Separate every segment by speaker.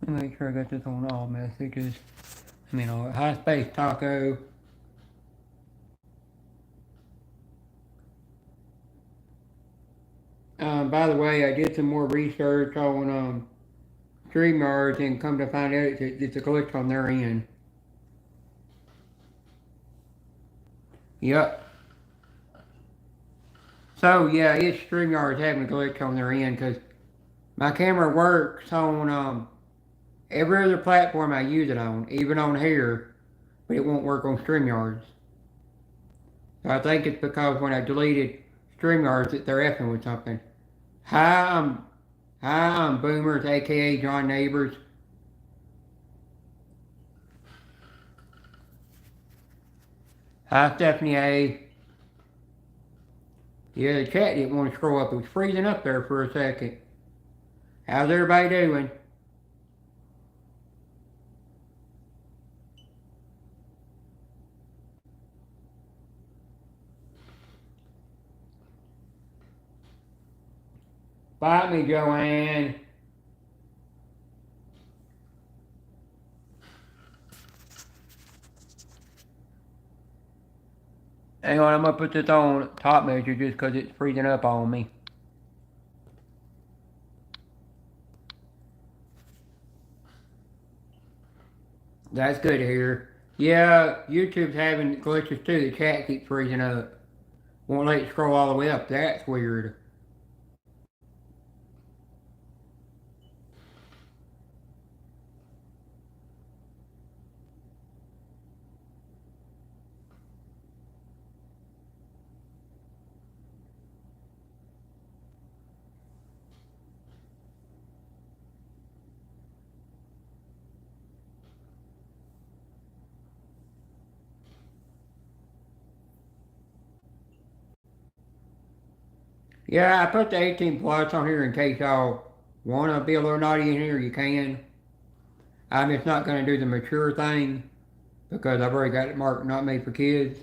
Speaker 1: Let me make sure I got this on all messages. High Space Taco. By the way, I did some more research on StreamYard and come to find out it's a glitch on their end. Yep. So yeah, it's StreamYard having a glitch on their end because my camera works on every other platform I use it on, even on here, but it won't work on StreamYards. So I think it's because when I deleted StreamYards that they're effing with something. Hi, I'm Boomers, aka John Neighbors. Hi, Stephanie A. Yeah, the chat didn't want to scroll up. It was freezing up there for a second. How's everybody doing? Bite me, Joanne. Hang on, I'm going to put this on top measure just because it's freezing up on me. That's good to hear. Yeah, YouTube's having glitches too. The chat keeps freezing up. Won't let it scroll all the way up. That's weird. Yeah, I put the 18 plus on here in case y'all want to be a little naughty in here. You can. I'm just not going to do the mature thing because I've already got it marked not made for kids.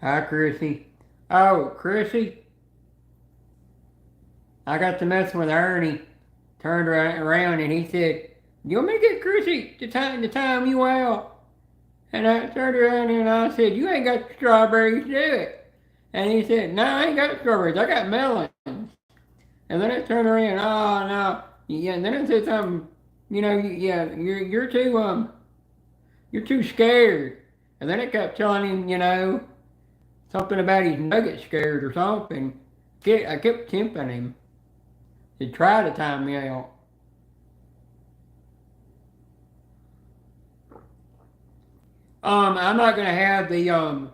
Speaker 1: Hi, Chrissy. Oh, Chrissy, I got to messing with Ernie. Turned around and he said, "You want me to get Chrissy to time you out?" And I turned around and I said, "You ain't got the strawberries, do it?" And he said, "No, I ain't got strawberries. I got melons." And then I turned around, "Oh no." Yeah, and then I said something, yeah, you're too scared. And then I kept telling him, something about his nugget scared or something. I kept tempting him to try to time me out. I'm not gonna have the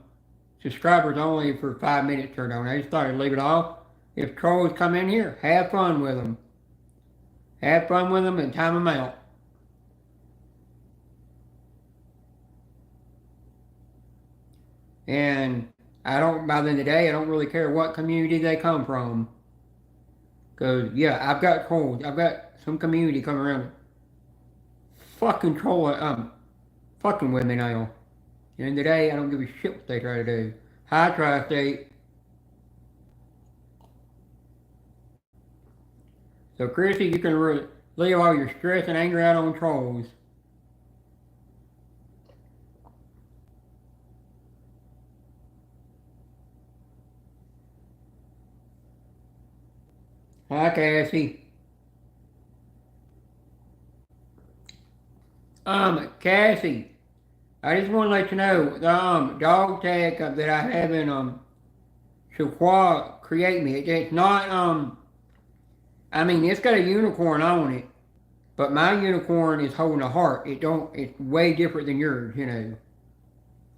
Speaker 1: subscribers only for 5 minutes turned on. I just thought I'd leave it off. If trolls come in here, have fun with them. Have fun with them and time them out. And by the end of the day, I don't really care what community they come from. Because, yeah, I've got trolls. I've got some community coming around fucking fucking with me now. At the end of the day, I don't give a shit what they try to do. Hi, Tri-State. So, Chrissy, you can leave all your stress and anger out on trolls. Hi, Cassie. Cassie, I just want to let you know the dog tag that I have in Chihuahua Create Me. It's not it's got a unicorn on it, but my unicorn is holding a heart. It's way different than yours.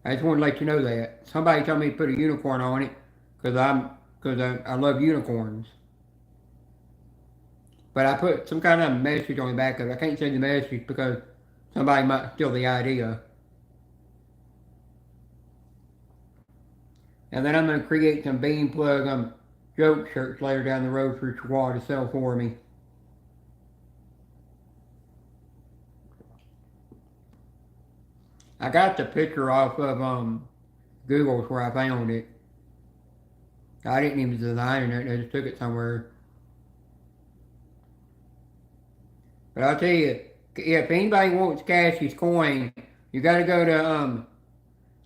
Speaker 1: I just want to let you know that. Somebody told me to put a unicorn on it because I love unicorns. But I put some kind of message on the back of it. I can't say the message because somebody might steal the idea. And then I'm going to create some bean plug joke shirts later down the road for Chihuahua to sell for me. I got the picture off of Google's where I found it. I didn't even design it, I just took it somewhere. But I'll tell you, If anybody wants Cassie's coin, you got to go to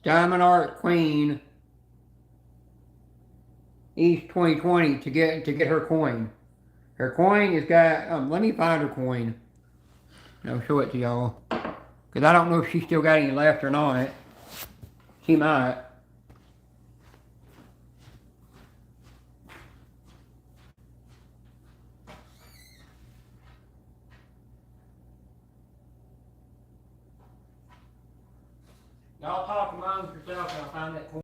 Speaker 1: Diamond Art Queen East 2020 to get her coin. Her coin has got. Let me find her coin. I'll show it to y'all. Because I don't know if she's still got any left or not. She might. Y'all talk amongst yourself and I'll find that coin.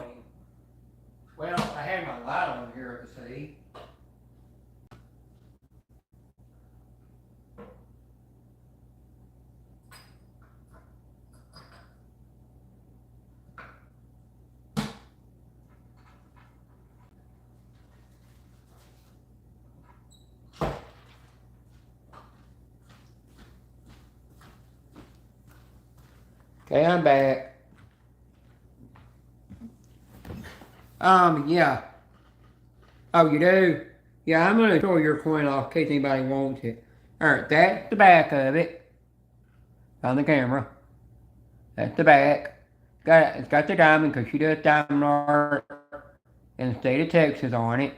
Speaker 1: Well, I had my light on here to see. Okay, I'm back. Yeah. Oh, you do? Yeah, I'm gonna show your coin off in case anybody wants it. Alright, that's the back of it. On the camera. That's the back. It's got the diamond because she does diamond art in the state of Texas on it.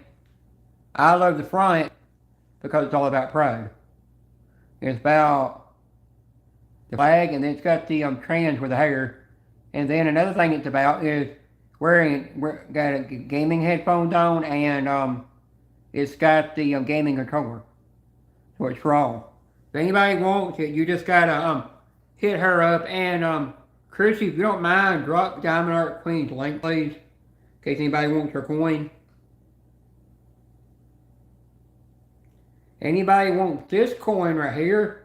Speaker 1: I love the front because it's all about pride. It's about the flag, and then it's got the trans with the hair. And then another thing it's about is got a gaming headphones on, and it's got the gaming controller. So it's raw. If anybody wants it, you just gotta hit her up. And Chrissy, if you don't mind, drop Diamond Art Queen's link, please, in case anybody wants her coin. Anybody wants this coin right here?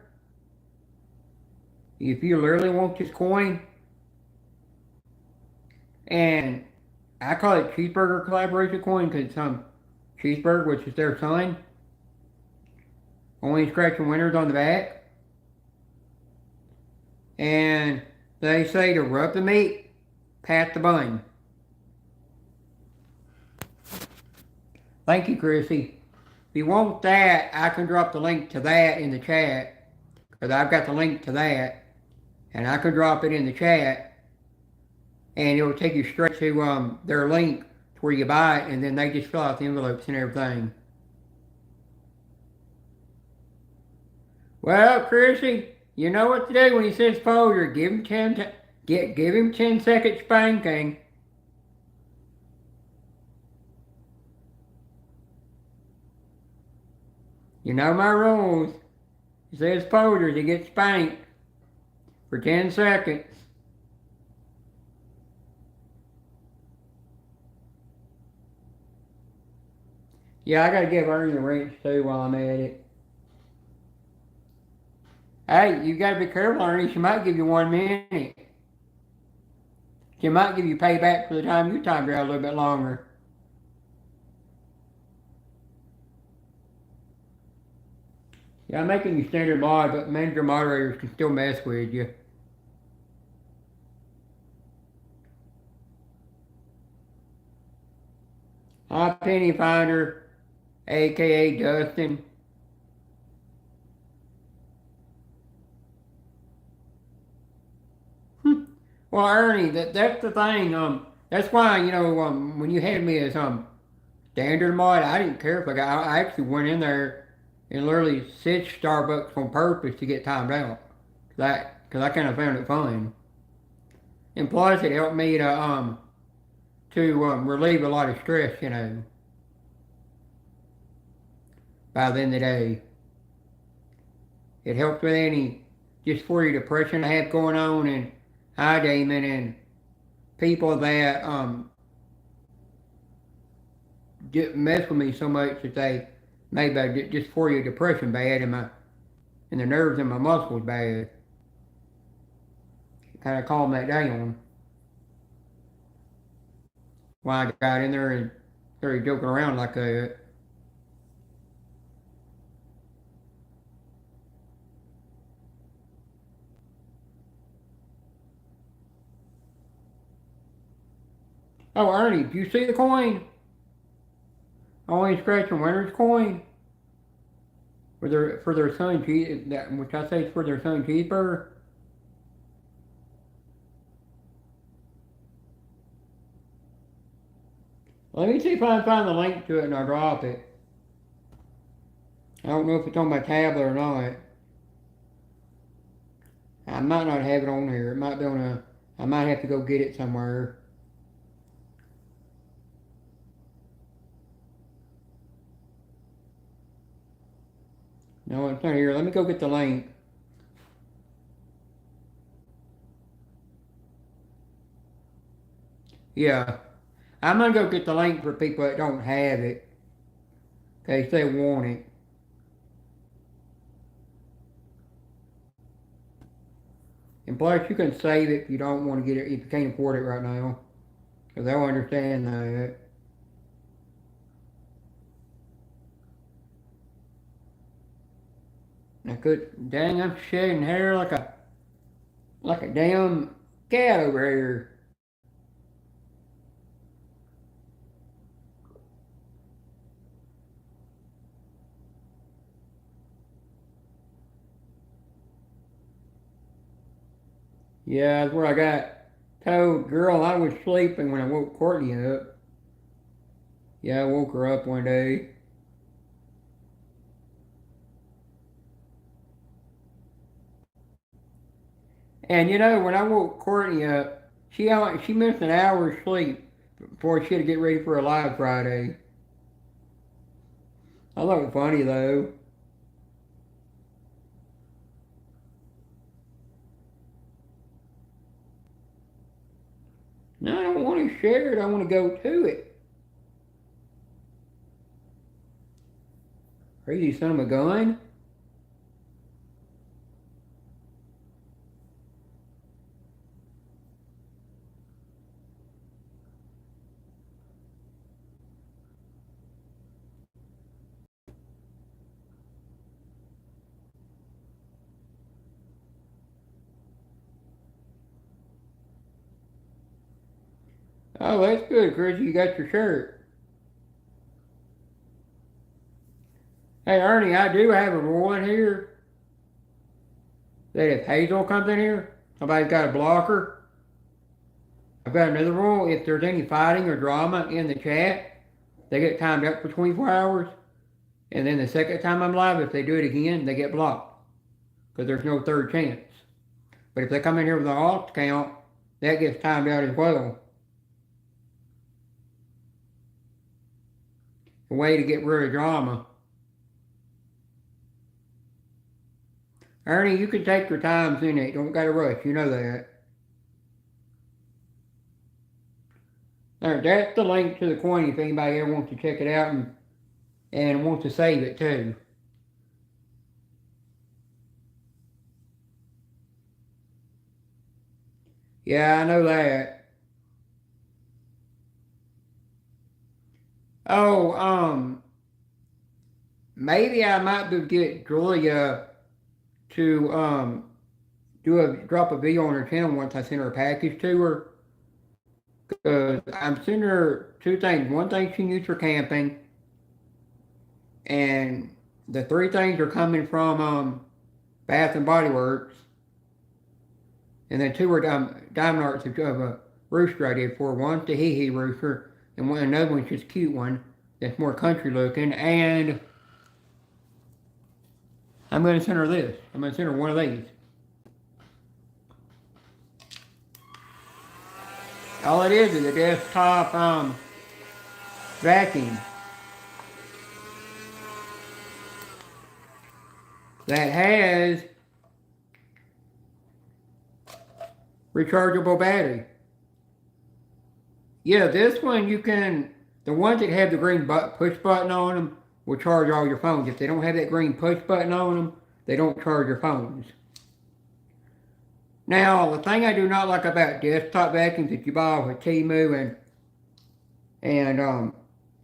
Speaker 1: If you literally want this coin, and I call it Cheeseburger Collaboration Coin because it's Cheeseburger, which is their sign. Only scratching winners on the back. And they say to rub the meat, pat the bun. Thank you, Chrissy. If you want that, I can drop the link to that in the chat. Because I've got the link to that. And I can drop it in the chat. And it will take you straight to their link to where you buy it. And then they just fill out the envelopes and everything. Well, Chrissy, you know what to do when he says folder. Give him 10-second spanking. You know my rules. He says folder, he gets spanked for 10 seconds. Yeah, I gotta give Ernie the wrench too while I'm at it. Hey, you gotta be careful, Ernie. She might give you 1 minute. She might give you payback for the time you timed her out a little bit longer. Yeah, I'm making you standard mod, but manager moderators can still mess with you. Hi, Penny Finder, aka Dustin. Well, Ernie, that's the thing. That's why, when you had me as standard mod, I didn't care if I actually went in there and literally sit Starbucks on purpose to get timed out. Because I kind of found it fun. And plus, it helped me to relieve a lot of stress, by the end of the day. It helped with any just for your depression I have going on, and hi, Damon, and people that mess with me so much that they maybe just for your depression bad and the nerves in my muscles bad. Kind of calm that down. Why I got in there and started joking around like that. Oh, Ernie, do you see the coin? Only scratching winner's coin. for their son cheese, that which I say is for their son cheeseburger. Let me see if I can find the link to it and I'll drop it. I don't know if it's on my tablet or not. I might not have it on here. It might be on a. I might have to go get it somewhere. No, it's not here. Let me go get the link. Yeah. I'm gonna go get the link for people that don't have it. In case they want it. And plus, you can save it if you don't want to get it, if you can't afford it right now. Because they'll understand that. I could, dang, I'm shedding hair like a damn cat over here. Yeah, that's where I got told, girl, I was sleeping when I woke Courtney up. Yeah, I woke her up one day. And you know, when I woke Courtney up, she missed an hour's sleep before she had to get ready for a live Friday. I thought it was funny though. No, I don't want to share it. I want to go to it. Crazy son of a gun. Oh, that's good, Chrissy. You got your shirt. Hey, Ernie, I do have a rule in here that if Hazel comes in here, somebody's got a blocker. I've got another rule. If there's any fighting or drama in the chat, they get timed up for 24 hours. And then the second time I'm live, if they do it again, they get blocked. Because there's no third chance. But if they come in here with an alt account, that gets timed out as well. A way to get rid of drama. Ernie, you can take your times in it. Don't gotta rush. You know that. Alright, that's the link to the coin if anybody ever wants to check it out and wants to save it too. Yeah, I know that. Oh, maybe I might be get Julia to drop a video on her channel once I send her a package to her. Because I'm sending her two things. One thing she needs for camping, and the three things are coming from Bath and Body Works, and then two are diamond arts of a rooster I did for. One's the hee hee rooster, and another one's just a cute one that's more country looking. And I'm going to send her this. I'm going to send her one of these. All it is a desktop vacuum that has rechargeable battery. Yeah, this one you can, the ones that have the green push button on them will charge all your phones. If they don't have that green push button on them, they don't charge your phones. Now, the thing I do not like about desktop vacuums that you buy with Temu and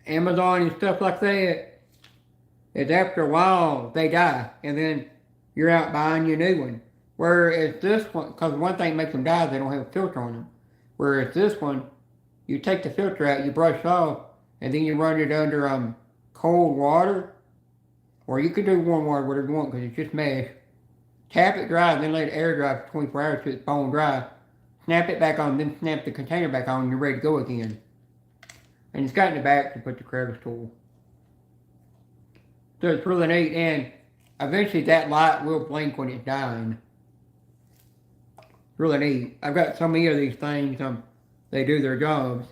Speaker 1: Amazon and stuff like that is after a while they die, and then you're out buying your new one. Whereas this one, because one thing makes them die, they don't have a filter on them. Whereas this one, you take the filter out, you brush it off, and then you run it under cold water, Or you can do warm water, whatever you want, because it's just mesh. Tap it dry, then let it air dry for 24 hours till it's bone dry. Snap it back on, then snap the container back on, and you're ready to go again. And it's got in the back to put the crevice tool. So it's really neat, and eventually that light will blink when it's dying. Really neat. I've got so many of these things, they do their jobs.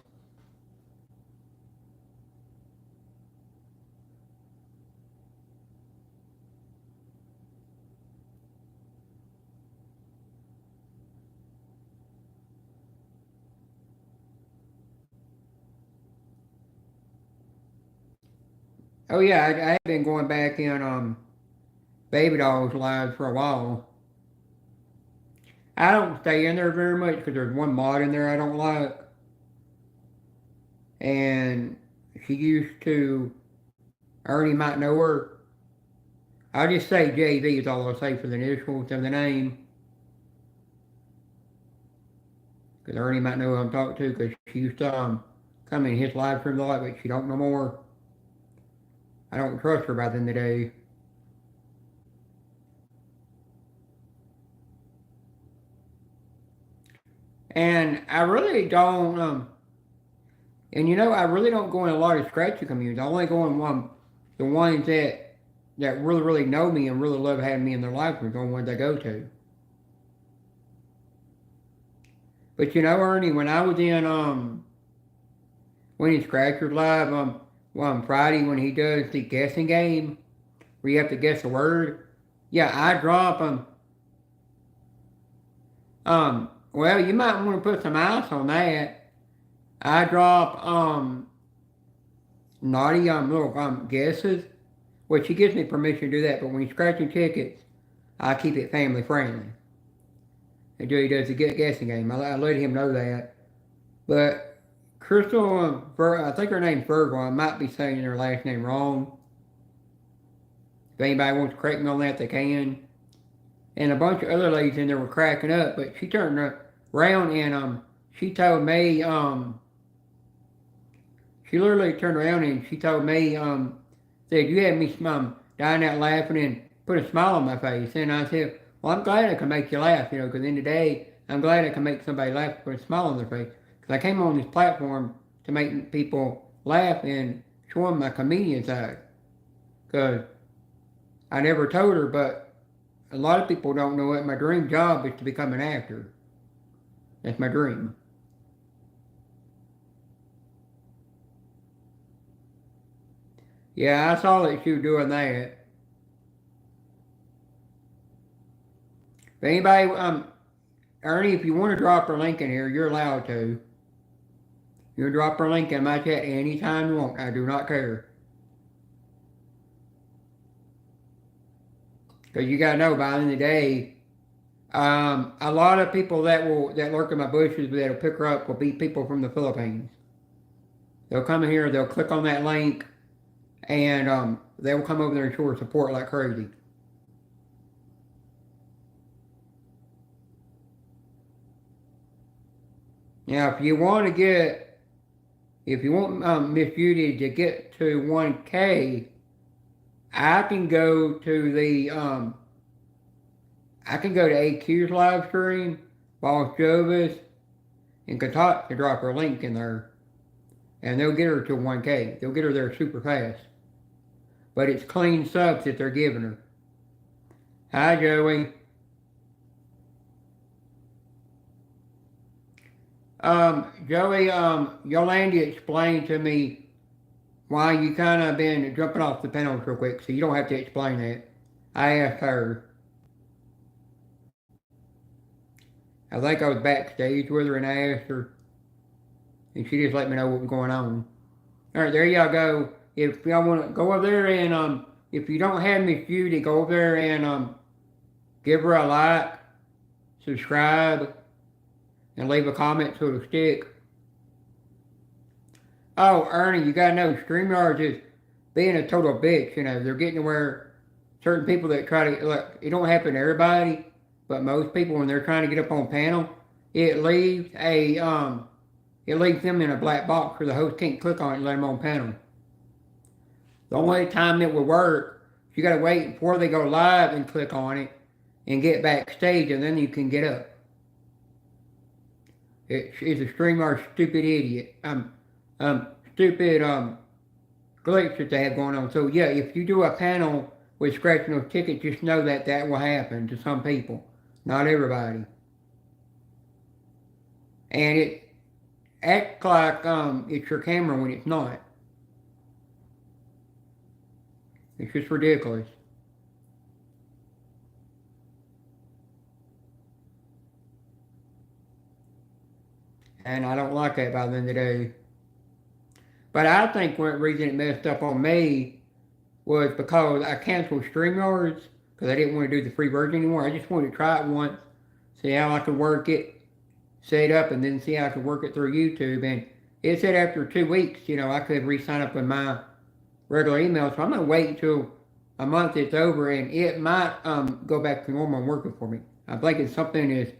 Speaker 1: Oh yeah, I have been going back in Baby Doll's lives for a while. I don't stay in there very much because there's one mod in there I don't like. And she used to, Ernie might know her. I'll just say JV is all I'll say for the initials of the name. Because Ernie might know who I'm talking to because she used to come in his live stream a lot, but she don't no more. I don't trust her by the end of the day. And I really don't, and you know, I really don't go in a lot of scratchy communities. I only go in the ones that really, really know me and really love having me in their life are the ones I go to. But you know, Ernie, when I was in Winning Scratchers Live on Friday when he does the guessing game where you have to guess a word, yeah, I drop well, you might want to put some ice on that. I drop naughty little guesses, which he gives me permission to do that. But when he's scratching tickets, I keep it family friendly until he does the guessing game. I let him know that. But Crystal, I think her name's Virgo. I might be saying her last name wrong. If anybody wants to correct me on that, they can. And a bunch of other ladies in there were cracking up, but she turned around and she told me she literally turned around and she told me said you had me dying out laughing and put a smile on my face. And I said, well, I'm glad I can make you laugh, you know, because in the day I'm glad I can make somebody laugh and put a smile on their face. Because I came on this platform to make people laugh and show them my comedian side. Because I never told her, but a lot of people don't know it. My dream job is to become an actor. That's my dream. Yeah, I saw that she was doing that. If anybody, Ernie, if you want to drop her link in here, you're allowed to. You can drop her link in my chat anytime you want. I do not care. Because you gotta know, by the end of the day, a lot of people that lurk in my bushes that'll pick her up will be people from the Philippines. They'll come in here, they'll click on that link, and they'll come over there and show her support like crazy. Now, if you want Miss Judy to get to 1K, I can go to AQ's live stream, Boss Jovis, and Katat to drop her link in there. And they'll get her to 1K. They'll get her there super fast. But it's clean subs that they're giving her. Hi, Joey. Joey, Yolanda explained to me why you kind of been jumping off the panels real quick, so you don't have to explain that. I asked her. I think I was backstage with her and I asked her, and she just let me know what was going on. Alright, there y'all go. If y'all want to go over there and, if you don't have Miss Judy, go over there and, give her a like, subscribe, and leave a comment so it'll stick. Oh, Ernie, you gotta know, StreamYard is being a total bitch, you know. They're getting to where certain people that try to, look, it don't happen to everybody, but most people, when they're trying to get up on panel, it leaves them in a black box where the host can't click on it and let them on panel. The only time it would work, You gotta wait before they go live and click on it and get backstage, and then you can get up. It's a StreamYard stupid idiot. Stupid glitch that they have going on. So yeah, if you do a panel with scratching those tickets, just know that that will happen to some people, not everybody. And it acts like it's your camera when it's not. It's just ridiculous. And I don't like that by the end of the day. But I think one reason it messed up on me was because I canceled StreamYards because I didn't want to do the free version anymore. I just wanted to try it once, see how I could work it, set it up, and then see how I could work it through YouTube. And it said after 2 weeks, I could re-sign up with my regular email. So I'm going to wait until a month it's over, and it might go back to normal and working for me. I'm thinking something is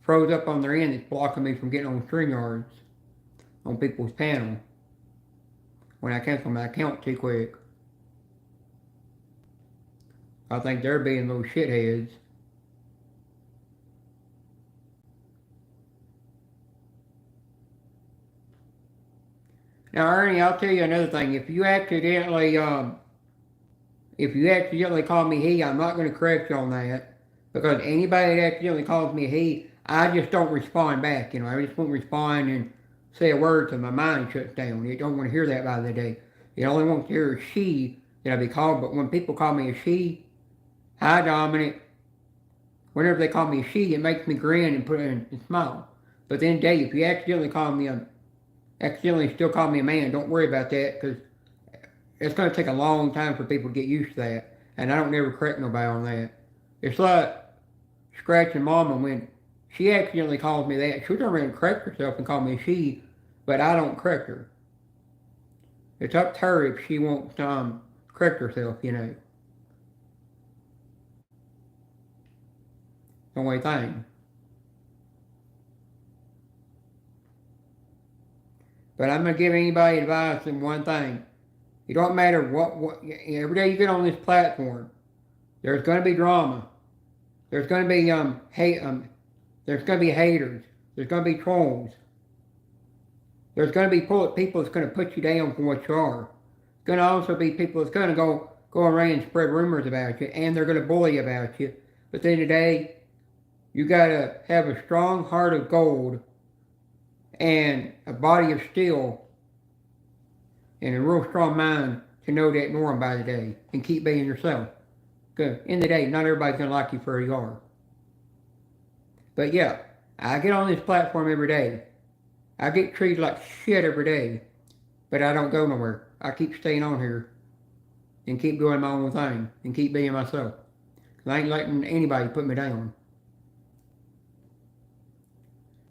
Speaker 1: froze up on their end that's blocking me from getting on StreamYards on people's panel when I cancel my account too quick. I think they're being little shitheads. Now, Ernie, I'll tell you another thing. If you accidentally call me he, I'm not going to correct you on that, because anybody that accidentally calls me he, I just don't respond back. I just won't respond and say a word till my mind shuts down. You don't want to hear that by the day. You only want to hear a she that I be called. But when people call me a she, hi Dominic. Whenever they call me a she, it makes me grin and put in and smile. But then, Dave, if you accidentally still call me a man, don't worry about that, because it's going to take a long time for people to get used to that. And I don't never correct nobody on that. It's like scratching Mama when she accidentally calls me that. She'll turn around and correct herself and call me a she, but I don't correct her. It's up to her if she wants to correct herself, The only thing. But I'm going to give anybody advice in one thing. It don't matter what every day you get on this platform, there's going to be drama. There's going to be there's going to be haters. There's going to be trolls. There's going to be people that's going to put you down for what you are. There's going to also be people that's going to go around and spread rumors about you, and they're going to bully about you. But at the end of the day, you got to have a strong heart of gold and a body of steel and a real strong mind to know that norm by the day and keep being yourself. Because in the day, not everybody's going to like you for who you are. But yeah, I get on this platform every day. I get treated like shit every day. But I don't go nowhere. I keep staying on here and keep doing my own thing and keep being myself. I ain't letting anybody put me down.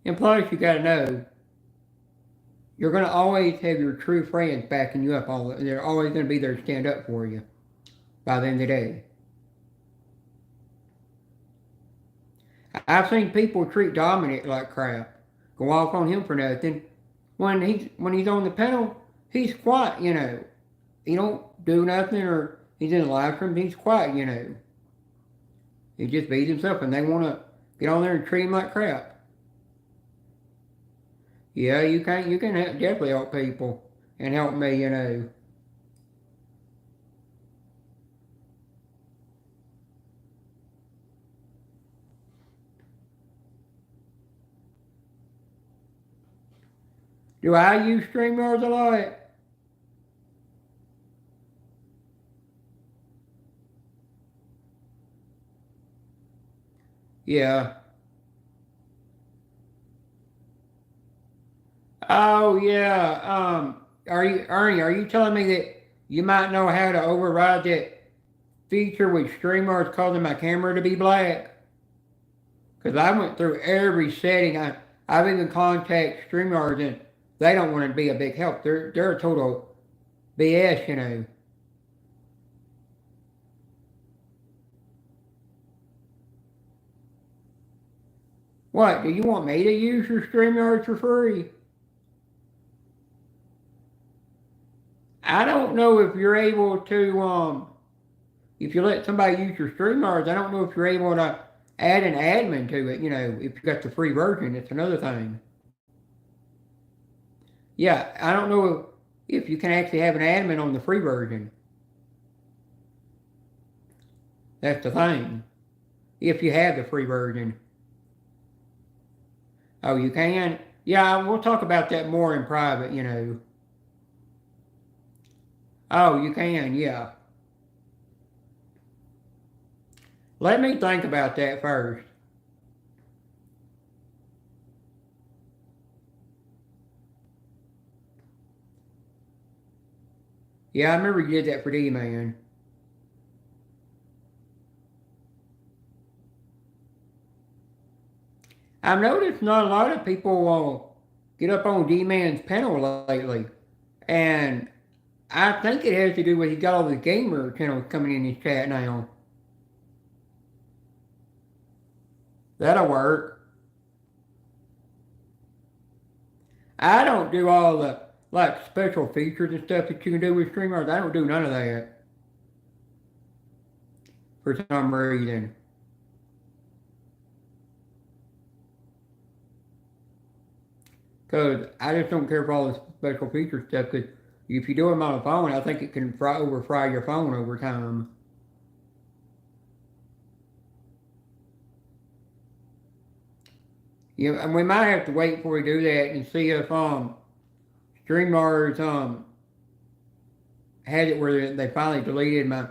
Speaker 1: And plus, you got to know, you're going to always have your true friends backing you up. They're always going to be there to stand up for you by the end of the day. I've seen people treat Dominic like crap. Go off on him for nothing. When he's on the panel, he's quiet, He don't do nothing, or he's in the live stream, he's quiet, He just beats himself, and they want to get on there and treat him like crap. Yeah, you can definitely help people and help me, Do I use StreamYards a lot? Yeah. Oh yeah. Ernie, are you telling me that you might know how to override that feature with StreamYards causing my camera to be black? Because I went through every setting. I've even contacted StreamYards, and they don't want to be a big help. They're a total BS, What, do you want me to use your StreamYards for free? I don't know if you're able to if you let somebody use your StreamYards, I don't know if you're able to add an admin to it. If you got the free version, it's another thing. Yeah, I don't know if you can actually have an admin on the free version. That's the thing. If you have the free version. Oh, you can? Yeah, we'll talk about that more in private. Oh, you can, yeah. Let me think about that first. Yeah, I remember you did that for D-Man. I've noticed not a lot of people get up on D-Man's panel lately. And I think it has to do with he got all the gamer channels coming in his chat now. That'll work. I don't do all the like special features and stuff that you can do with StreamYard. I don't do none of that for some reason. Because I just don't care for all the special feature stuff. Because if you do them on a phone, I think it can over-fry your phone over time. Yeah, and we might have to wait before we do that and see if StreamYard's has it where they finally deleted my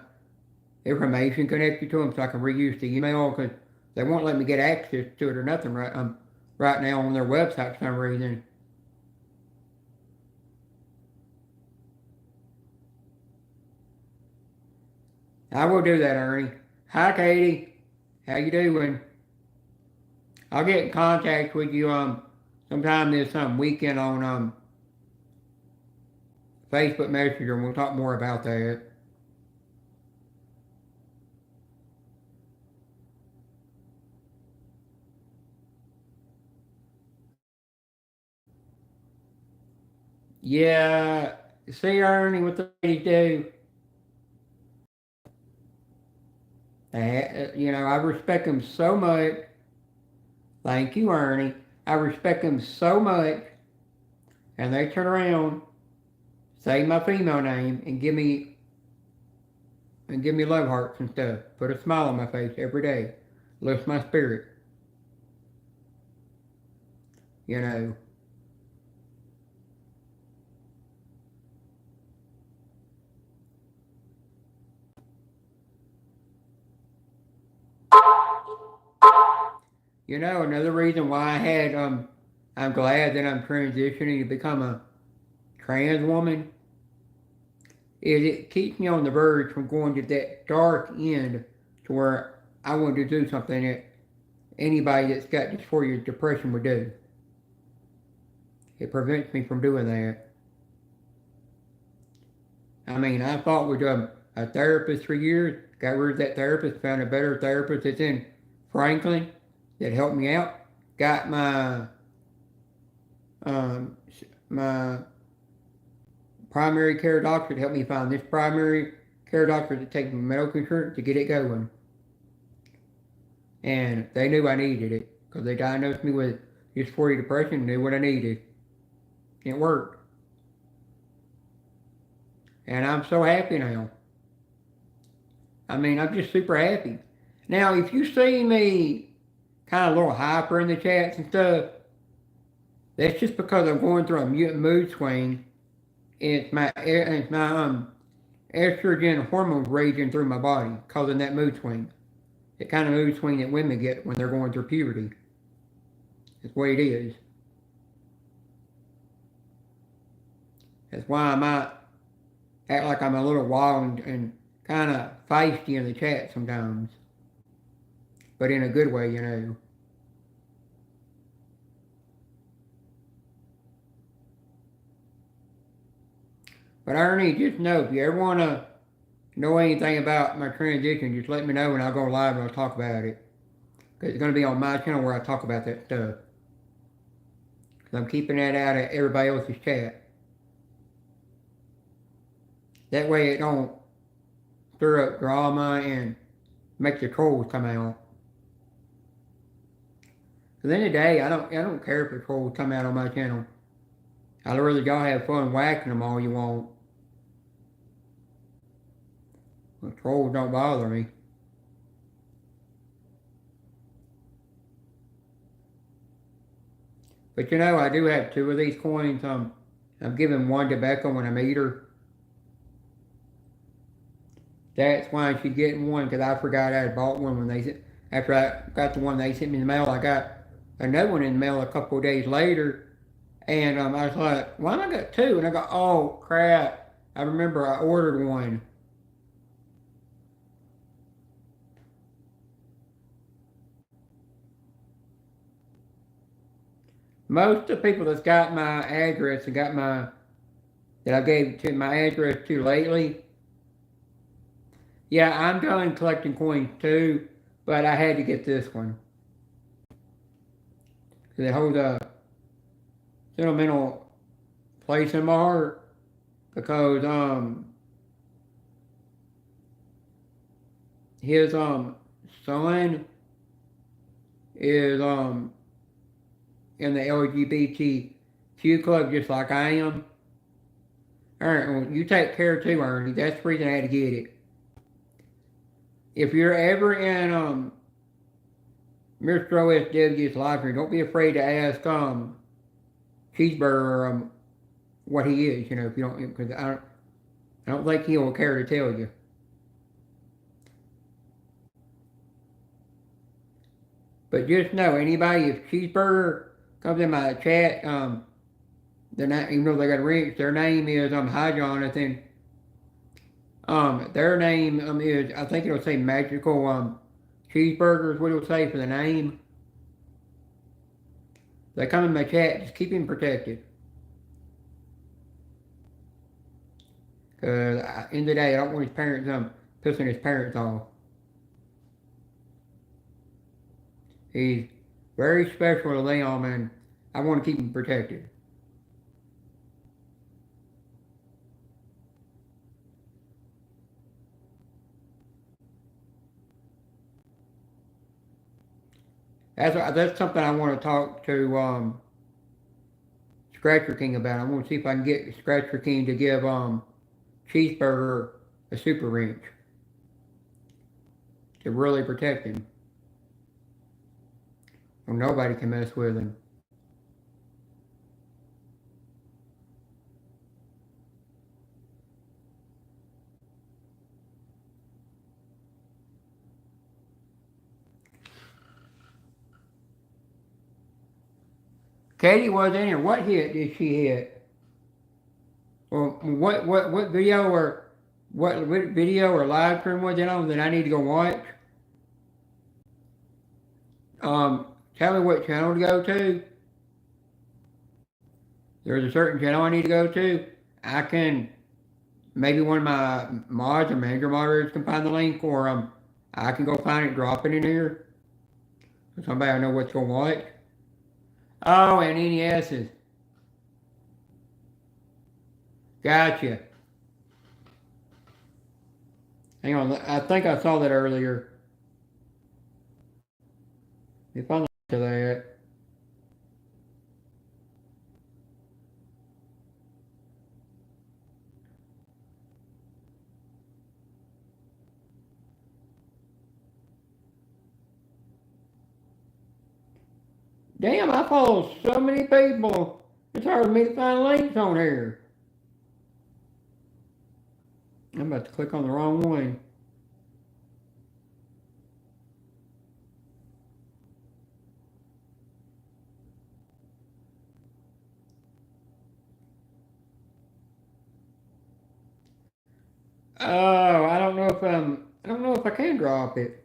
Speaker 1: information connected to them so I can reuse the email because they won't let me get access to it or nothing right now on their website for some reason. I will do that, Ernie. Hi, Katie. How you doing? I'll get in contact with you sometime this weekend on Facebook Messenger, and we'll talk more about that. Yeah, see, Ernie, what the ladies do. I respect them so much. Thank you, Ernie. I respect them so much, and they turn around, say my female name, and give me love hearts and stuff. Put a smile on my face every day. Lifts my spirit. You know. Another reason why I'm glad that I'm transitioning to become a trans woman is it keeps me on the verge from going to that dark end to where I want to do something that anybody that's got dysphoria depression would do. It prevents me from doing that. I mean, I fought with a therapist for years, got rid of that therapist, found a better therapist that's in Franklin that helped me out, got my primary care doctor to help me find this primary care doctor to take my medical insurance to get it going. And they knew I needed it because they diagnosed me with dysphoria depression, knew what I needed. It worked. And I'm so happy now. I mean, I'm just super happy. Now, if you see me kind of a little hyper in the chats and stuff, that's just because I'm going through a mutant mood swing. It's my estrogen hormones raging through my body, causing that mood swing. The kind of mood swing that women get when they're going through puberty. That's the way it is. That's why I might act like I'm a little wild and kind of feisty in the chat sometimes. But in a good way. But Ernie, just know, if you ever want to know anything about my transition, just let me know and I'll go live and I'll talk about it. Because it's going to be on my channel where I talk about that stuff. Because I'm keeping that out of everybody else's chat. That way it don't stir up drama and make the trolls come out. At the end of the day, I don't care if the trolls come out on my channel. I'd rather y'all have fun whacking them all you want. The trolls don't bother me. But you know, I do have 2 of these coins. I'm giving one to Becca when I meet her. That's why she's getting one, because I forgot I had bought one when after I got the one they sent me in the mail. I got another one in the mail a couple of days later, and I was like, why am I got 2? And I go, oh crap! I remember I ordered one. Most of the people that's got my address and that I gave to my address to lately, yeah, I'm done collecting coins too, but I had to get this one. Because it holds a sentimental place in my heart. Because, his, son is, in the LGBTQ club just like I am. Alright, well, you take care too, Ernie. That's the reason I had to get it. If you're ever in Mr. OSW's library, don't be afraid to ask Cheeseburger what he is, if you don't, because I don't think he'll care to tell you. But just know, anybody, if Cheeseburger comes in my chat, they're not, even though they got a ring, their name is Hi Jonathan. Their name is, I think it'll say Magical Cheeseburgers, what it'll say for the name. They come in my chat, just keep him protected. Because at the end of the day, I don't want his parents pissing his parents off. He's very special to them, and I want to keep him protected. That's something I want to talk to Scratcher King about. I want to see if I can get Scratcher King to give Cheeseburger a super wrench to really protect him. Or nobody can mess with him. Katie was in here. What hit did she hit? Or what video or what video or live stream was it on that I need to go watch? Tell me what channel to go to. There's a certain channel I need to go to. I can, maybe one of my mods or manager moderators can find the link, or I can go find it, drop it in here. So somebody I know what's going to watch. Oh, and NES's. Gotcha. Hang on, I think I saw that earlier. If I'm to that. Damn, I follow so many people. It's hard for me to find links on here. I'm about to click on the wrong one. Oh, I don't know if I can drop it.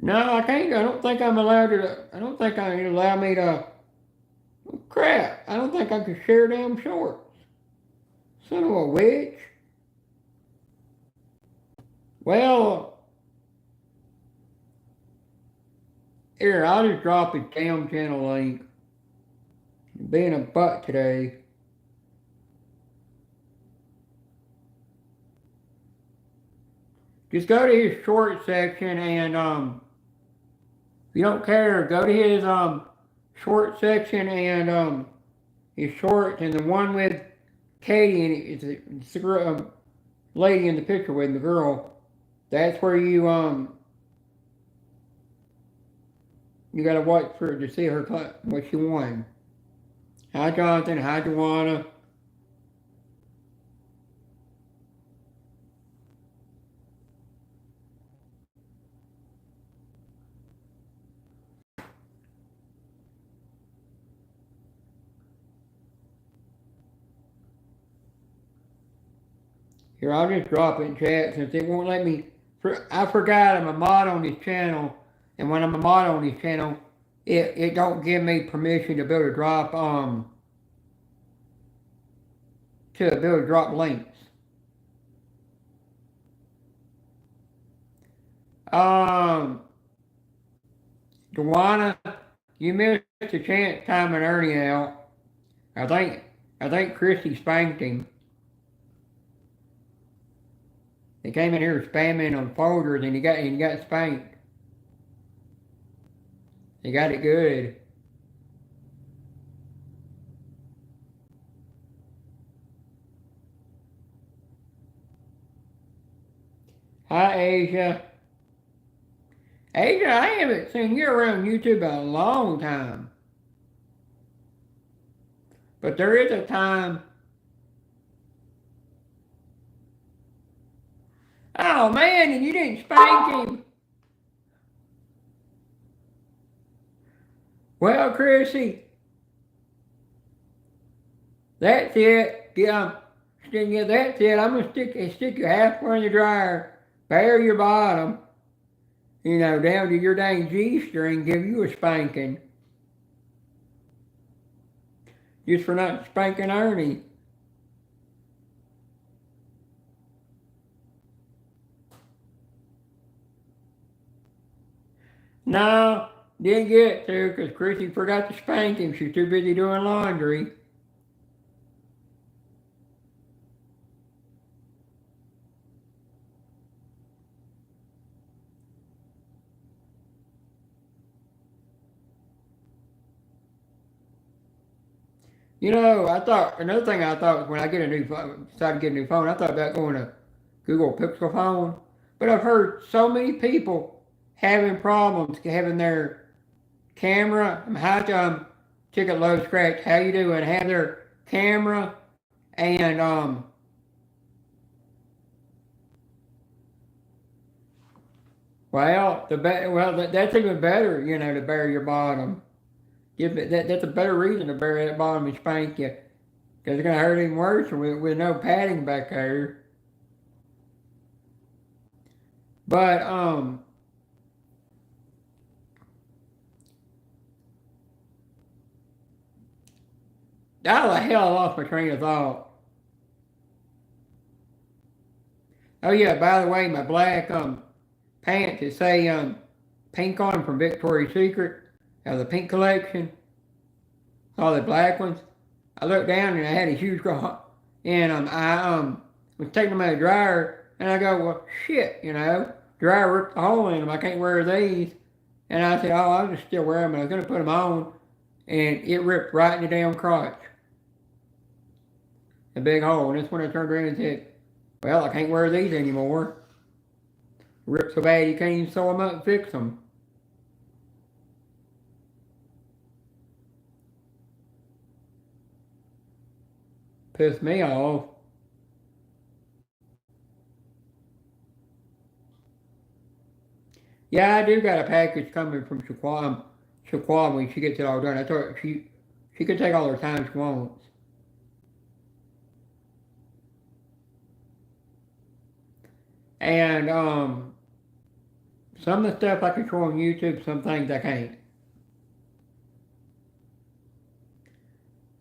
Speaker 1: No, I can't. I don't think I'm allowed to. I don't think I allow me to. Crap, I don't think I could share damn shorts. Son of a witch. Well, here, I'll just drop his damn channel link. Being a butt today. Just go to his short section and if you don't care, go to his short section and his shorts, and the one with Katie in it, it's the lady in the picture with the girl. That's where you gotta watch for to see her what she won. Hi Jonathan, hi Joanna. Here, I'll just drop it in chat since it won't let me. I forgot I'm a mod on this channel, and when I'm a mod on this channel, it don't give me permission to be able to drop links. Dewana, you missed a chance timing Ernie out. I think Christy spanked him. He came in here spamming on folders and he got spanked. He got it good. Hi Asia. Asia, I haven't seen you around YouTube in a long time. But there is a time. Oh man, and you didn't spank him. Well, Chrissy, that's it. Yeah, that's it. I'm gonna stick you halfway in the dryer, bare your bottom, down to your dang G-string, give you a spanking. Just for not spanking Ernie. No, didn't get to because Chrissy forgot to spank him. She's too busy doing laundry. Another thing I thought when I get a new phone, decided to get a new phone, I thought about going to Google Pixel phone. But I've heard so many people having problems having their camera. Hi, Ticket Low Scratch. How you doing? Have their camera and that's even better. To bare your bottom. That's a better reason to bare that bottom and spank you, because it's gonna hurt even worse with no padding back there. But how the hell I lost my train of thought. Oh yeah, by the way, my black pants that say pink on them from Victoria's Secret, the pink collection, all the black ones. I looked down and I had a huge drop, and I was taking them out of the dryer, and I go, well, shit, dryer ripped a hole in them. I can't wear these, and I said, oh, I'll just still wear them. And I was gonna put them on, and it ripped right in the damn crotch, a big hole. And that's when I turned around and said, well, I can't wear these anymore. Ripped so bad you can't even sew them up and fix them. Pissed me off. Yeah, I do got a package coming from Shaquan when she gets it all done. I told her she could take all her time she wants. And some of the stuff I can show on YouTube, some things I can't.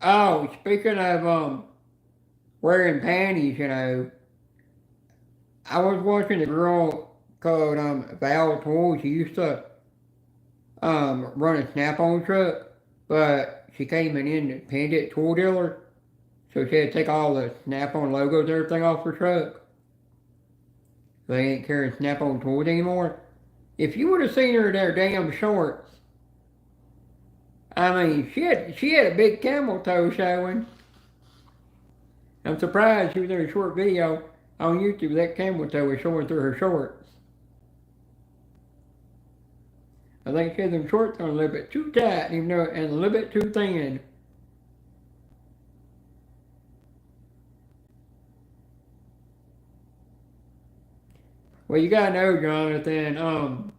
Speaker 1: Oh, speaking of wearing panties, I was watching a girl called Val Toy. She used to run a Snap-on truck, but she came an independent toy dealer, so she had to take all the Snap-on logos and everything off her truck. They ain't carrying Snap-on toys anymore. If you would have seen her in their damn shorts, I mean, she had a big camel toe showing. I'm surprised she was in a short video on YouTube. That camel toe was showing through her shorts. I think she had them shorts on a little bit too tight, and a little bit too thin. Well, you gotta know, Jonathan,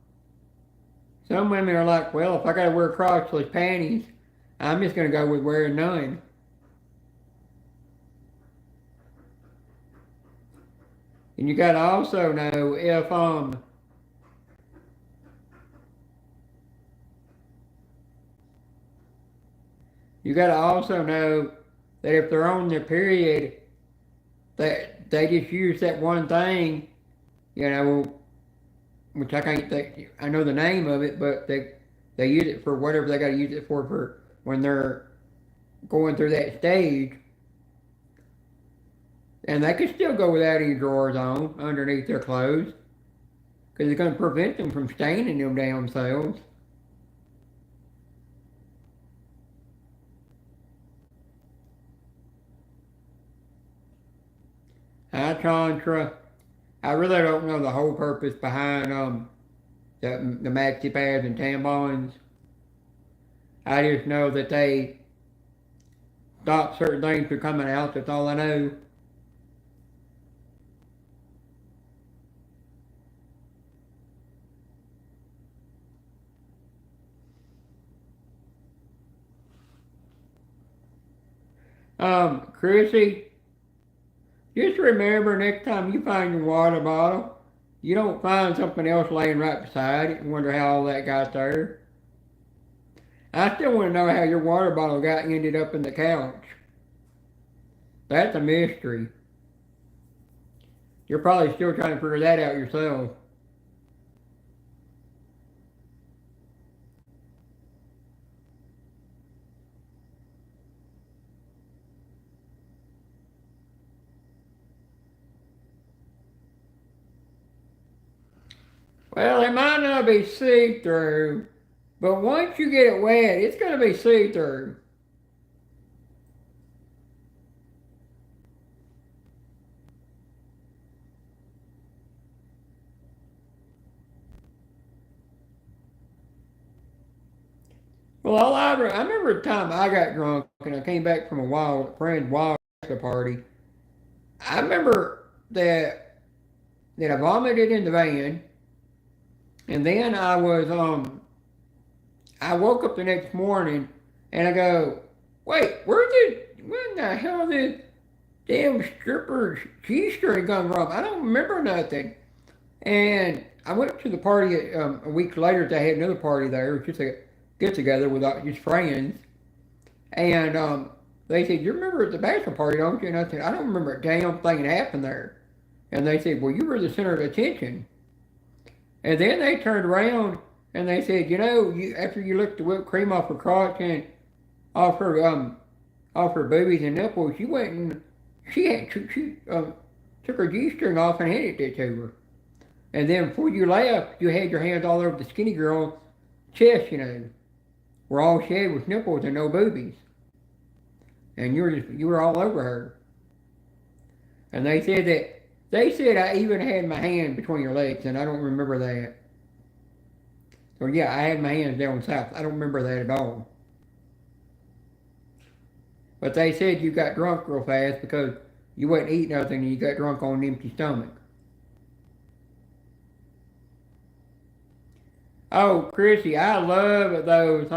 Speaker 1: some women are like, well, if I gotta wear crotchless panties, I'm just gonna go with wearing none. And you gotta also know if, you gotta also know that if they're on their period, that they just use that one thing, which I can't think, I know the name of it, but they use it for whatever they gotta use it for when they're going through that stage. And they could still go without any drawers on underneath their clothes, because it's going to prevent them from staining them damn selves. Hi, Contra. I really don't know the whole purpose behind the maxi pads and tampons. I just know that they stop certain things from coming out. That's all I know. Chrissy, just remember next time you find your water bottle, you don't find something else laying right beside it and wonder how all that got there. I still want to know how your water bottle ended up in the couch. That's a mystery. You're probably still trying to figure that out yourself. Well, it might not be see-through, but once you get it wet, it's going to be see-through. Well, I remember the time I got drunk and I came back from a friend's wild party. I remember that I vomited in the van, and then I woke up the next morning and I go, wait, where in the hell did damn stripper G-string come from? I don't remember nothing. And I went to the party a week later. They had another party there, just a get together with just friends. And they said, you remember at the bachelor party, don't you? And I said, I don't remember a damn thing that happened there. And they said, well, you were the center of attention. And then they turned around and they said, after you licked the whipped cream off her crotch and off her boobies and nipples, you went and she took her G-string off and handed it to her. And then before you left, you had your hands all over the skinny girl's chest, where all she had was nipples and no boobies. And you were all over her. And they said I even had my hand between your legs, and I don't remember that. So yeah, I had my hands down south. I don't remember that at all. But they said you got drunk real fast because you wasn't eating nothing and you got drunk on an empty stomach. Oh, Chrissy, I love those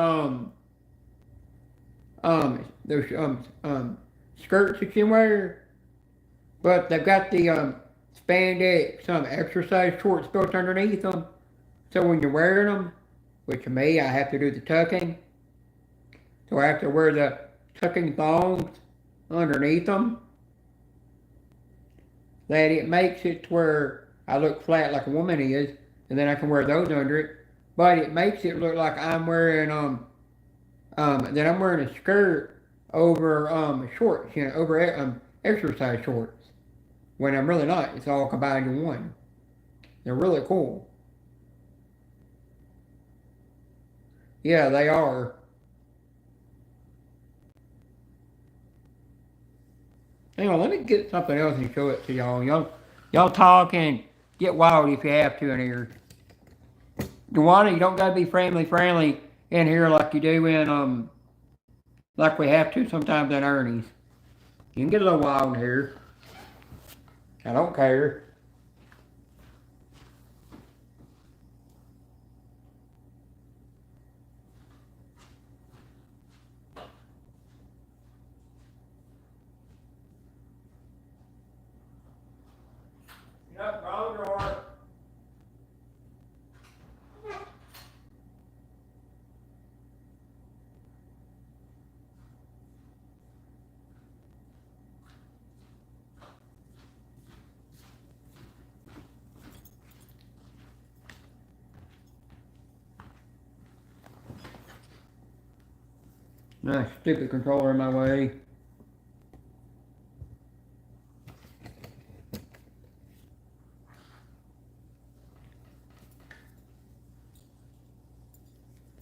Speaker 1: skirts that you wear, but they've got the spandex exercise shorts built underneath them. So when you're wearing them, which to me I have to do the tucking, so I have to wear the tucking thongs underneath them, that it makes it to where I look flat like a woman is, and then I can wear those under it. But it makes it look like I'm wearing that I'm wearing a skirt over shorts, over exercise shorts. When I'm really not. It's all combined in one. They're really cool. Yeah, they are. Hang on, let me get something else and show it to y'all. Y'all talk and get wild if you have to in here. Dewana, you don't gotta be friendly in here like you do in like we have to sometimes in Ernie's. You can get a little wild in here. I don't care. Yep, wrong drawer. Nice stupid controller in my way.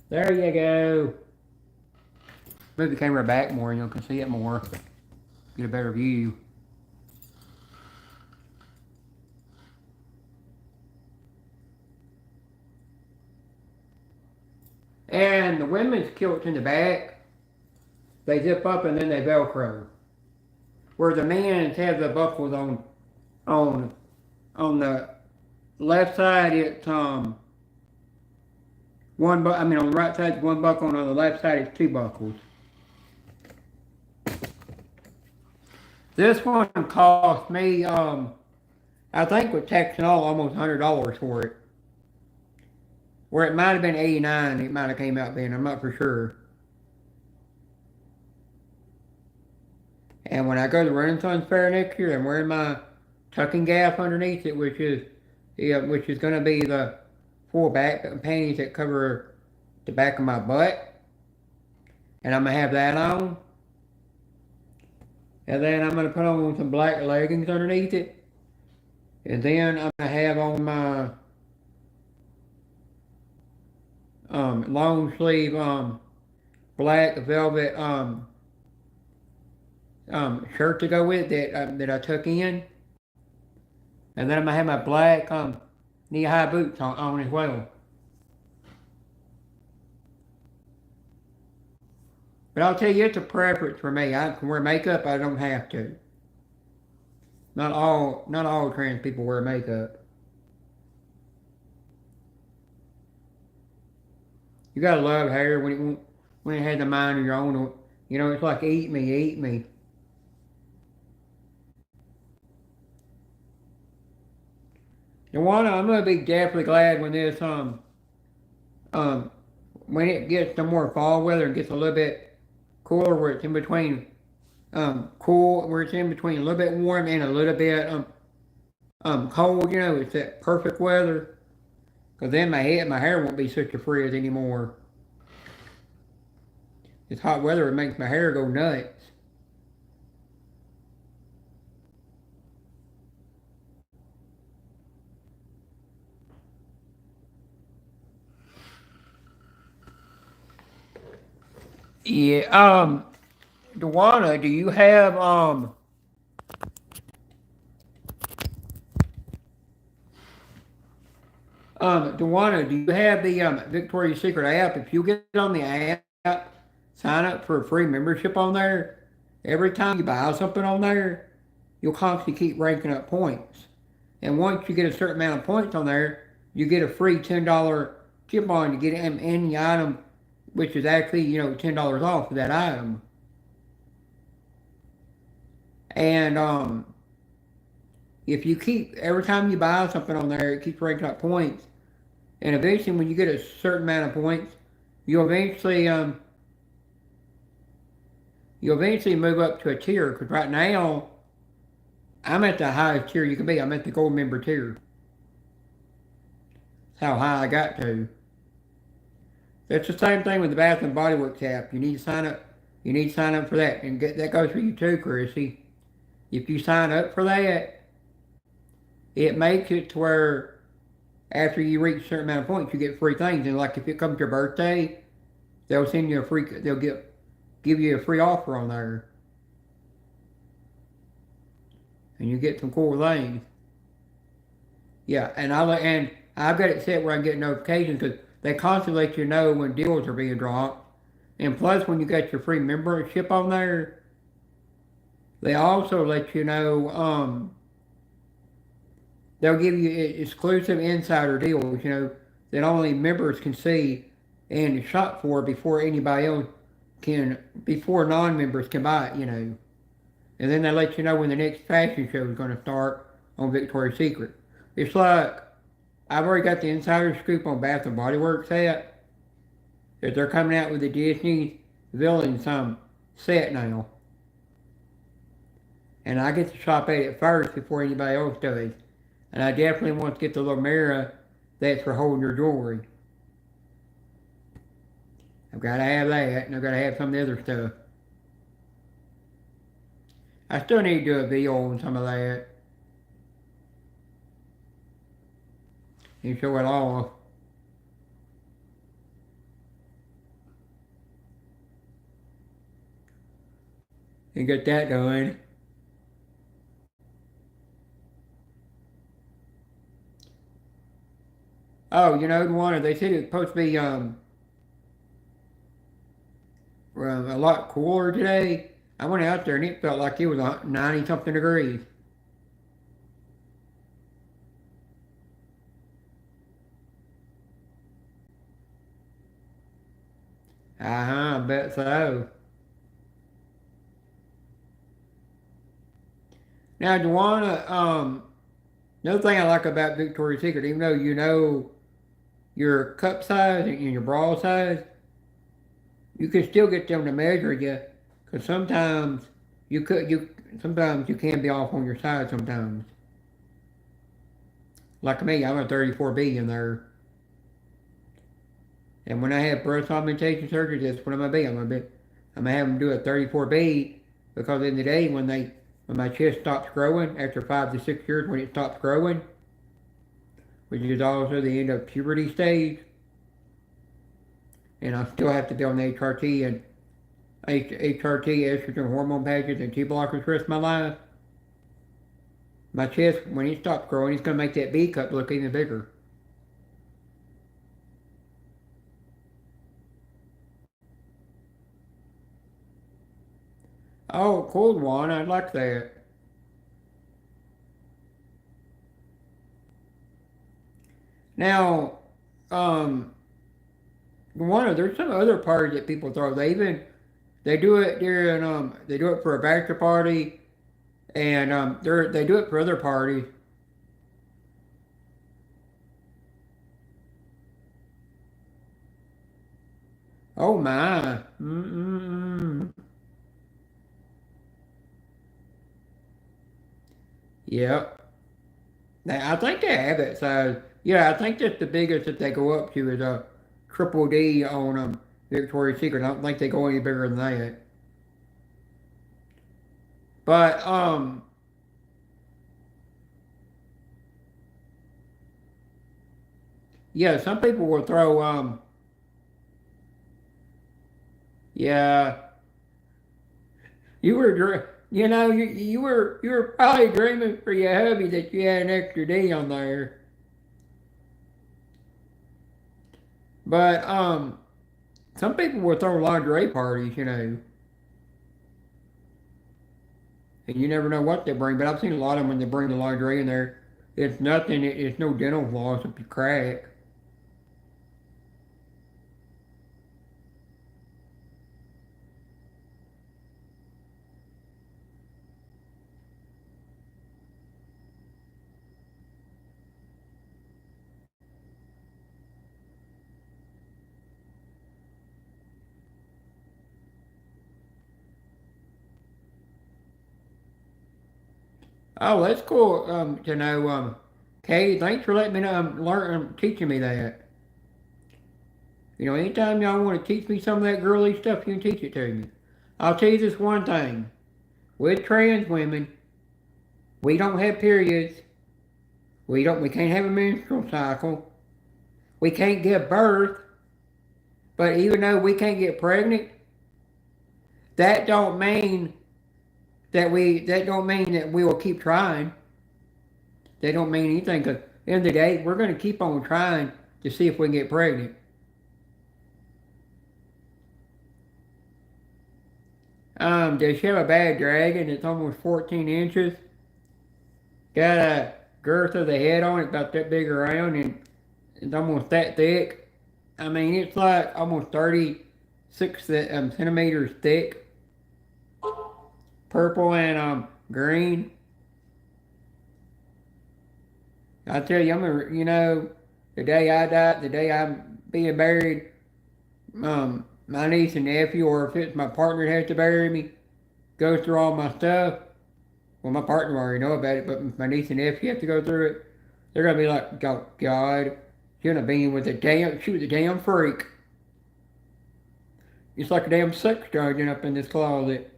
Speaker 1: There you go. Move the camera back more and you can see it more. Get a better view. And the women's kilts in the back, they zip up and then they Velcro. Where the men's have the buckles on the left side it's on the right side it's one buckle and on the left side it's two buckles. This one cost me I think with tax and all almost $100 for it. Where it might have been $89, it might have came out being, I'm not for sure. And when I go to the Renaissance Fair next year, I'm wearing my tucking gap underneath it, which is going to be the full back panties that cover the back of my butt. And I'm going to have that on. And then I'm going to put on some black leggings underneath it. And then I'm going to have on my long sleeve black velvet shirt to go with that I tuck in, and then I'm gonna have my black knee-high boots on as well. But I'll tell you, it's a preference for me. I can wear makeup. I don't have to. Not all trans people wear makeup. You gotta love hair when it had the mind of your own. It's like eat me, eat me. Dewana, I'm gonna be definitely glad when this when it gets to more fall weather and gets a little bit cooler, where it's in between cool, where it's in between a little bit warm and a little bit cold. It's that perfect weather. Cause then my hair won't be such a frizz anymore. This hot weather, it makes my hair go nuts. Yeah, Dewana, do you have Dewana, do you have the Victoria's Secret app? If you get on the app, sign up for a free membership on there. Every time you buy something on there, you'll constantly keep ranking up points. And once you get a certain amount of points on there, you get a free $10 coupon to get any item, which is actually, $10 off of that item. And if you every time you buy something on there, it keeps ranking up points. And eventually, when you get a certain amount of points, you'll eventually You'll eventually move up to a tier, because right now, I'm at the highest tier you can be. I'm at the gold member tier. That's how high I got to. That's the same thing with the Bath and Body Works app. You need to sign up. You need to sign up for that, and that goes for you too, Chrissy. If you sign up for that, it makes it to where after you reach a certain amount of points, you get free things. And like if it comes to your birthday, they'll send you a free. They'll give you a free offer on there, and you get some cool things. Yeah, and I've got it set where I get notifications because they constantly let you know when deals are being dropped. And plus, when you got your free membership on there, they also let you know. They'll give you exclusive insider deals. That only members can see and shop for before anybody else can, before non-members can buy it. And then they let you know when the next fashion show is going to start on Victoria's Secret. It's like I've already got the insider scoop on Bath and Body Works set that they're coming out with the Disney villain set now. And I get to shop at it first before anybody else does. And I definitely want to get the little mirror that's for holding your jewelry. I've got to have that, and I've got to have some of the other stuff. I still need to do a video on some of that. And show it off. And get that done. Oh, they said it's supposed to be a lot cooler today. I went out there and it felt like it was 90 something degrees. I bet so. Now, Joanna, another thing I like about Victoria's Secret, even though you know your cup size and your bra size, you can still get them to measure you, because sometimes sometimes you can be off on your size sometimes. Like me, I'm a 34B in there. And when I have breast augmentation surgery, that's what I'm gonna be. I'm gonna have them do a 34B, because in the day when my chest stops growing after 5 to 6 years, when it stops growing, which is also the end of puberty stage, and I still have to be on the HRT and HRT, estrogen hormone patches, and T-blockers the rest of my life. My chest, when it stops growing, it's going to make that B cup look even bigger. Oh, cold one, I'd like that. Now, there's some other parties that people throw. They do it during they do it for a bachelor party, and they do it for other parties. Oh my. Mm-mm-mm. Yep. Now, I think they have it. So yeah, I think that's the biggest that they go up to is a triple D on Victoria's Secret. I don't think they go any bigger than that. But yeah, some people will throw yeah. You were probably dreaming for your hubby that you had an extra D on there. But some people will throw lingerie parties. And you never know what they bring. But I've seen a lot of them when they bring the lingerie in there. It's nothing. It's no dental floss if you crack. Oh, that's cool to know. Kay, thanks for letting me know, teaching me that. You know, anytime y'all want to teach me some of that girly stuff, you can teach it to me. I'll tell you this one thing. With trans women, we don't have periods. We can't have a menstrual cycle. We can't give birth. But even though we can't get pregnant, that don't mean that don't mean that we will keep trying. That don't mean anything, because at the end of the day, we're going to keep on trying to see if we can get pregnant. Does she have a bad dragon that's almost 14 inches? Got a girth of the head on it about that big around, and it's almost that thick. I mean, it's like almost 36 centimeters thick. Purple and green. I tell you, the day I die, the day I'm being buried, my niece and nephew, or if it's my partner that has to bury me, goes through all my stuff. Well, my partner already know about it, but my niece and nephew have to go through it. They're gonna be like, oh, God, she was a damn freak. It's like a damn sex dungeon up in this closet.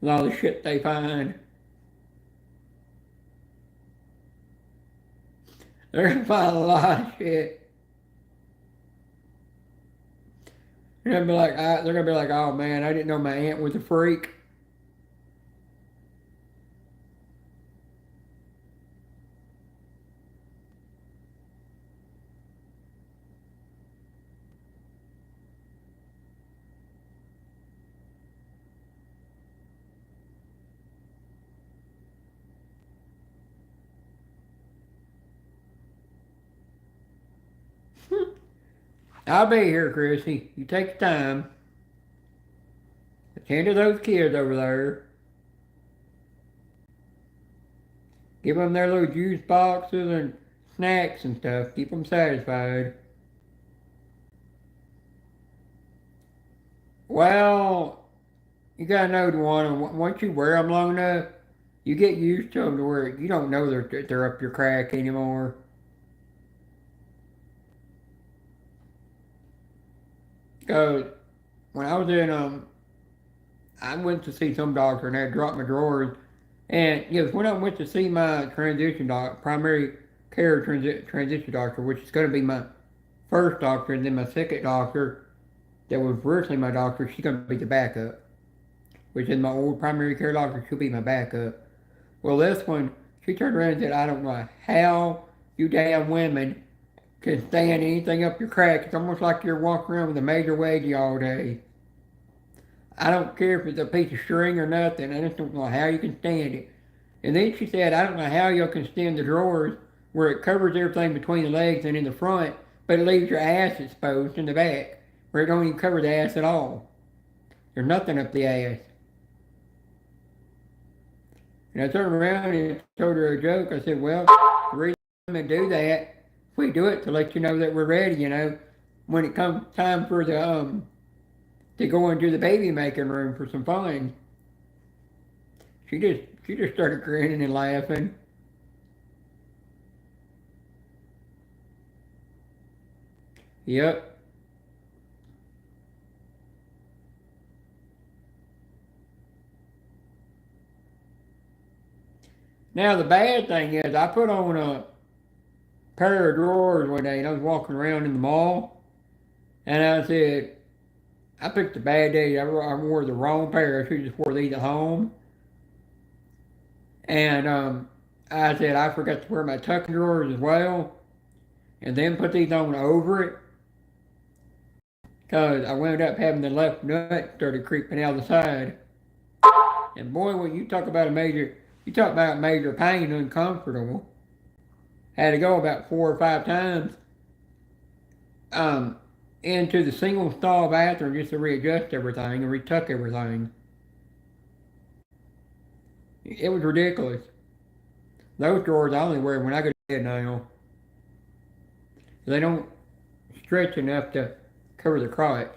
Speaker 1: With all the shit they find. They're gonna find a lot of shit. They're gonna be like, oh man, I didn't know my aunt was a freak. I'll be here, Chrissy. You take your time. Attend to those kids over there. Give them their little juice boxes and snacks and stuff. Keep them satisfied. Well, you gotta know the one. Once you wear them long enough, you get used to them to where you don't know they're up your crack anymore. Cause when I was in I went to see some doctor and I dropped my drawers. And yes, when I went to see my primary care transition doctor, which is going to be my first doctor, and then my second doctor, that was originally my doctor, she's going to be the backup, which is my old primary care doctor. She'll be my backup. Well, this one, she turned around and said, I don't know how you damn women can stand anything up your crack. It's almost like you're walking around with a major wedgie all day. I don't care if it's a piece of string or nothing. I just don't know how you can stand it. And then she said, I don't know how you can stand the drawers where it covers everything between the legs and in the front, but it leaves your ass exposed in the back, where it don't even cover the ass at all. There's nothing up the ass. And I turned around and told her a joke. I said, well, the reason we do that, we do it to let you know that we're ready, when it comes time for to go into the baby making room for some fun. She just started grinning and laughing. Yep. Now the bad thing is I put on a pair of drawers one day and I was walking around in the mall and I said, I picked a bad day. I wore the wrong pair. I should just wore these at home. And I said I forgot to wear my tucking drawers as well, and then put these on over it, cause I wound up having the left nut started creeping out the side. And boy, when you talk about major pain, uncomfortable. Had to go about 4 or 5 times into the single stall bathroom just to readjust everything and retuck everything. It was ridiculous. Those drawers I only wear when I go to bed now. They don't stretch enough to cover the crotch.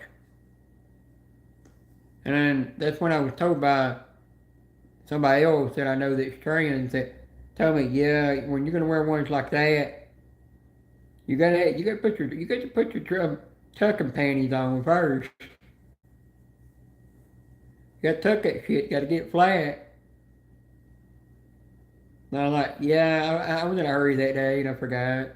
Speaker 1: And then that's when I was told by somebody else that I know that's trans that told me, yeah, when you're gonna wear ones like that, you got to put your tucking panties on first. You got to tuck that shit. Got to get flat. And I'm like, yeah, I was in a hurry that day and I forgot.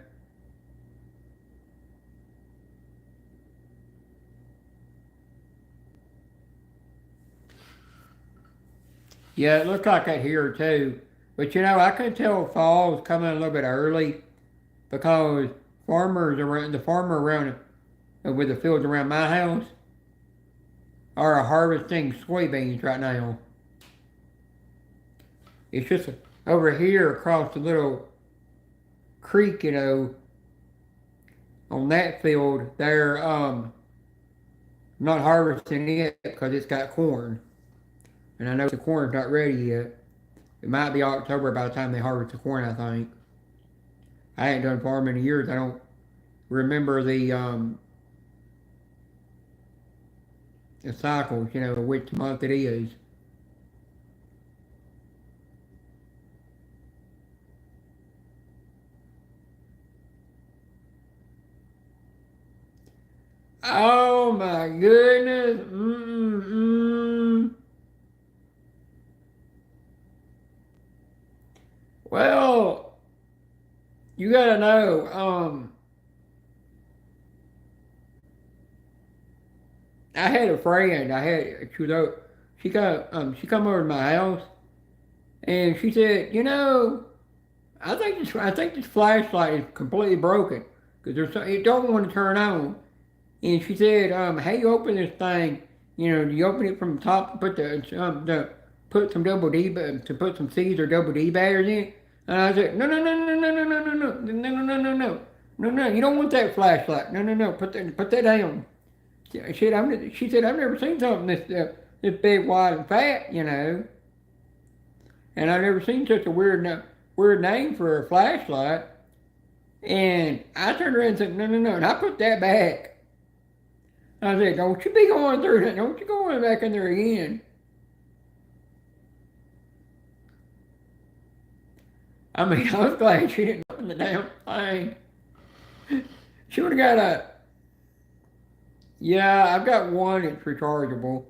Speaker 1: Yeah, it looked like that here too. But I could tell fall was coming a little bit early because the farmer around with the fields around my house are harvesting soybeans right now. It's just over here across the little creek, on that field, they're not harvesting it because it's got corn. And I know the corn's not ready yet. It might be October by the time they harvest the corn, I think. I ain't done farming in years. I don't remember the cycles, which month it is. Oh my goodness. Mm-mm-mm. Well, you gotta know, I had a friend, she come over to my house and she said, I think this flashlight is completely broken because it don't want to turn on. And she said, how you open this thing? Do you open it from the top to put some double D to put some C's or double D batteries in? And I said, no, no, no, no, no, no, no, no, no, no, no, no, no, no, no, no, you don't want that flashlight. No, no, no, put that down. She said, I've never seen something this big, wide, and fat. And I've never seen such a weird name for a flashlight. And I turned around and said, no, no, no, and I put that back. I said, don't you be going through that. Don't you go back in there again. I mean, I was glad she didn't open the damn thing. She would have got yeah, I've got one that's rechargeable.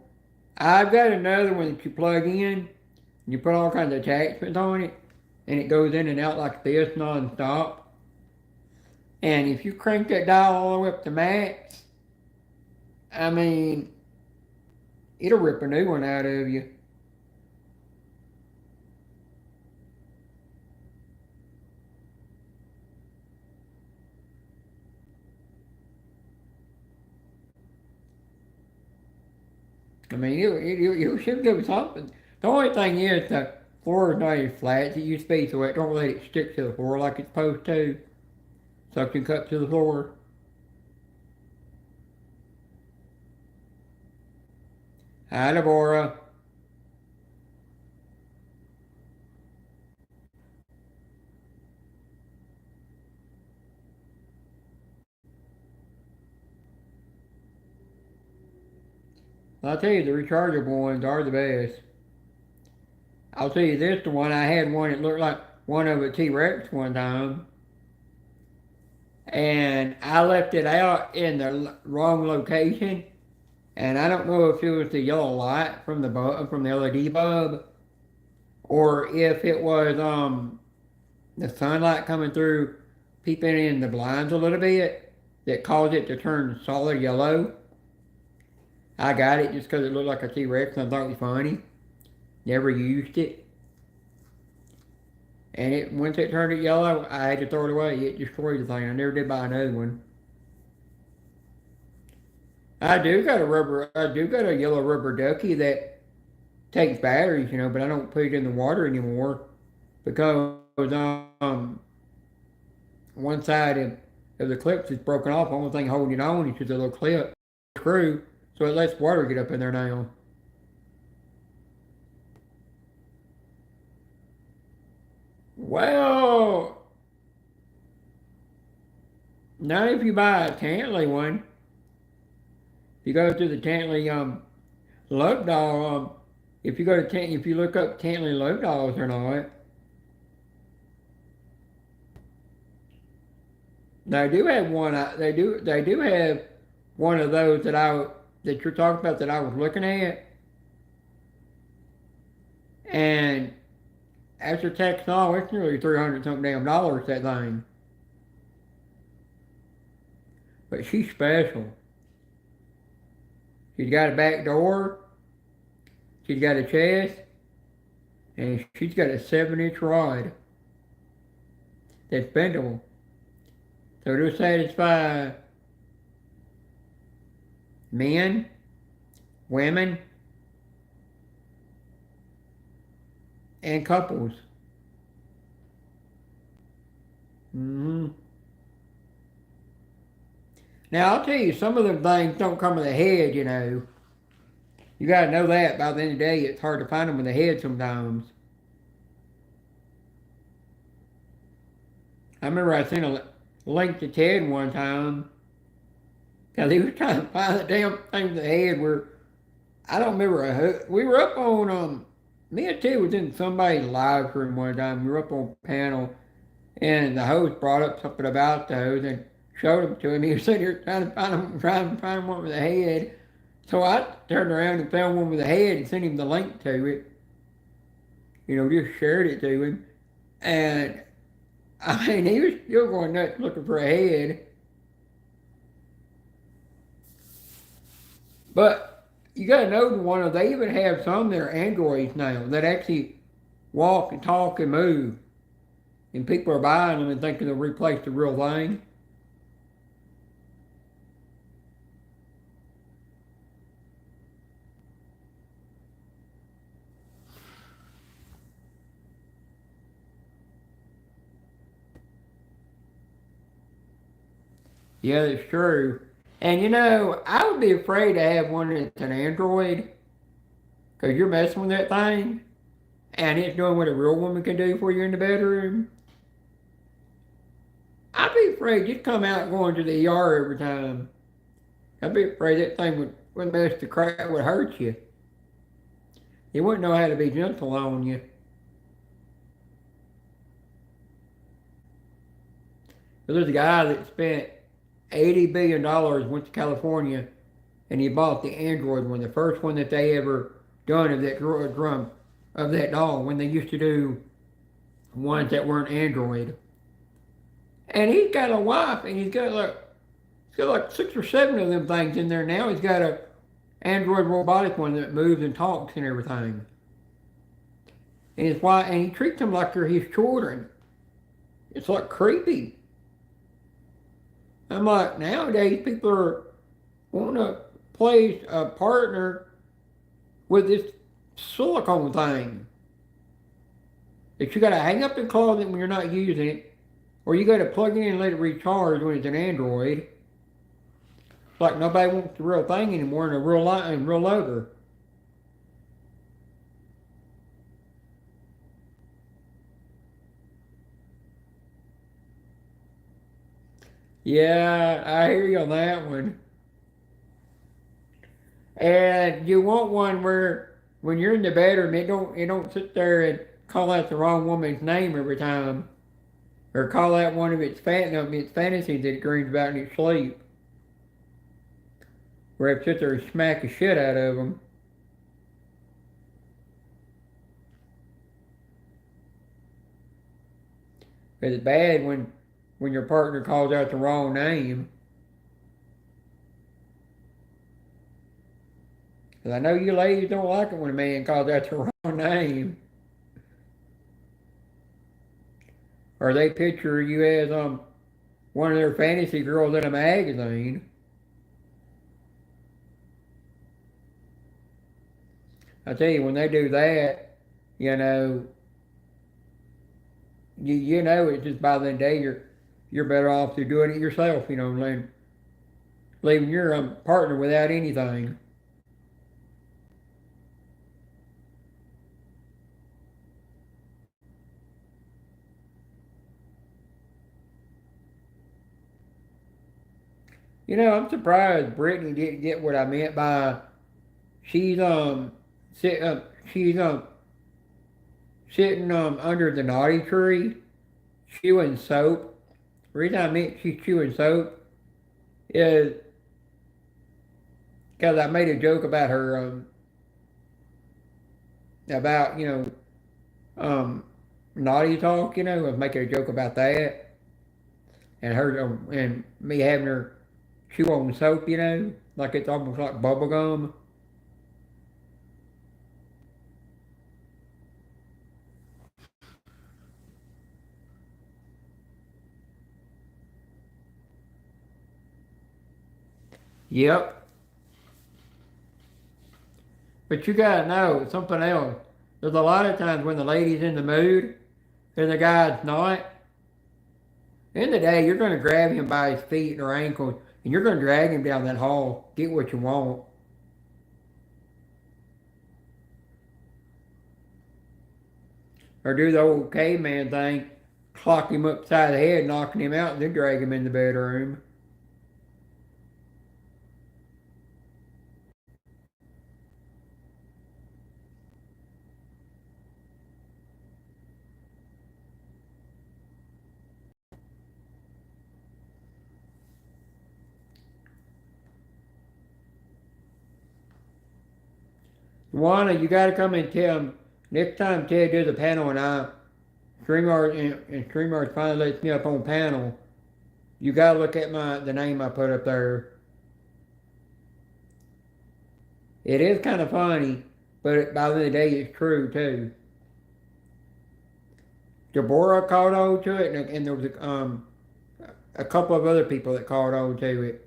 Speaker 1: I've got another one that you plug in, and you put all kinds of attachments on it, and it goes in and out like this non-stop. And if you crank that dial all the way up to max, I mean, it'll rip a new one out of you. I mean, you should do something. The only thing is the floor is not as flat as it used to be, so it don't let it stick to the floor like it's supposed to. Suction cup to the floor. Hi, Deborah. I'll tell you, the rechargeable ones are the best. I'll tell you this, the one I had one that looked like one of a T-Rex one time. And I left it out in the wrong location. And I don't know if it was the yellow light from the LED bulb, or if it was the sunlight coming through, peeping in the blinds a little bit, that caused it to turn solid yellow. I got it just because it looked like a T-Rex and I thought it was funny. Never used it. And once it turned it yellow, I had to throw it away. It destroyed the thing. I never did buy another one. I do got a yellow rubber ducky that takes batteries, but I don't put it in the water anymore because one side of the clips is broken off. The only thing holding it on is just a little clip screw, so it lets water get up in there now. Well, not if you buy a Tantley one. If you go to the Tantley Lug Doll if you go to if you look up Cantley Low Dolls or not, they do have one. They do have one of those that you're talking about that I was looking at, and after tax and all, it's nearly $300 something damn dollars that thing. But she's special. She's got a back door. She's got a chest, and she's got a 7-inch rod that's bendable. So it'll satisfy men, women, and couples. hmm Now I'll tell you, some of them things don't come with a head, you know. You gotta know that by the end of the day, it's hard to find them with a head sometimes. I remember I sent a link to Ted one time, because he was trying to find the damn thing with the head where, I don't remember, we were up on, me and Ted was in somebody's live room one time, we were up on a panel, and the host brought up something about those and showed them to him. He was sitting here trying to find one with a head. So I turned around and found one with a head and sent him the link to it. You know, just shared it to him. And, I mean, he was still going nuts looking for a head. But you gotta know the one, they even have some that are androids now that actually walk and talk and move. And people are buying them and thinking they'll replace the real thing. Yeah, that's true. And you know, I would be afraid to have one that's an Android, because you're messing with that thing, and it's doing what a real woman can do for you in the bedroom. I'd be afraid you'd come out going to the ER every time. I'd be afraid that thing would mess the crap, would hurt you. It wouldn't know how to be gentle on you. There's a guy that spent $80 billion, went to California, and he bought the Android one, the first one that they ever done of that drum of that doll, when they used to do ones that weren't Android. And he's got a wife, and he's got like 6 or 7 of them things in there now. He's got a Android robotic one that moves and talks and everything. And his wife, and he treats them like they're his children. It's like creepy. I'm like, nowadays people are wanting to place a partner with this silicone thing that you got to hang up the closet when you're not using it, or you got to plug it in and let it recharge when it's an Android. It's like nobody wants the real thing anymore in a real loader. Yeah, I hear you on that one. And you want one where when you're in the bedroom, it don't sit there and call out the wrong woman's name every time, or call out one of its fantasies that it dreams about in its sleep, where it sits there and smack the shit out of them. Because it's bad when your partner calls out the wrong name. Because I know you ladies don't like it when a man calls out the wrong name. Or they picture you as one of their fantasy girls in a magazine. I tell you, when they do that, you know, you know it's just by the day you're better off to doing it yourself, you know, than leaving your partner without anything. You know, I'm surprised Brittany didn't get what I meant by she's she's sitting under the naughty tree chewing soap. The reason I meant she's chewing soap is because I made a joke about her about naughty talk. I was making a joke about that, and her and me having her chew on soap. Like it's almost like bubble gum. Yep. But you gotta know something else. There's a lot of times when the lady's in the mood and the guy's not. In the day, you're going to grab him by his feet or ankles and you're going to drag him down that hall, get what you want. Or do the old caveman thing, clock him upside the head, knocking him out, and then drag him in the bedroom. Juana, you got to come and tell him next time Ted does a panel and StreamYard finally lets me up on panel. You got to look at the name I put up there. It is kind of funny, but by the end of the day, it's true too. Deborah caught on to it, and there was a couple of other people that caught on to it.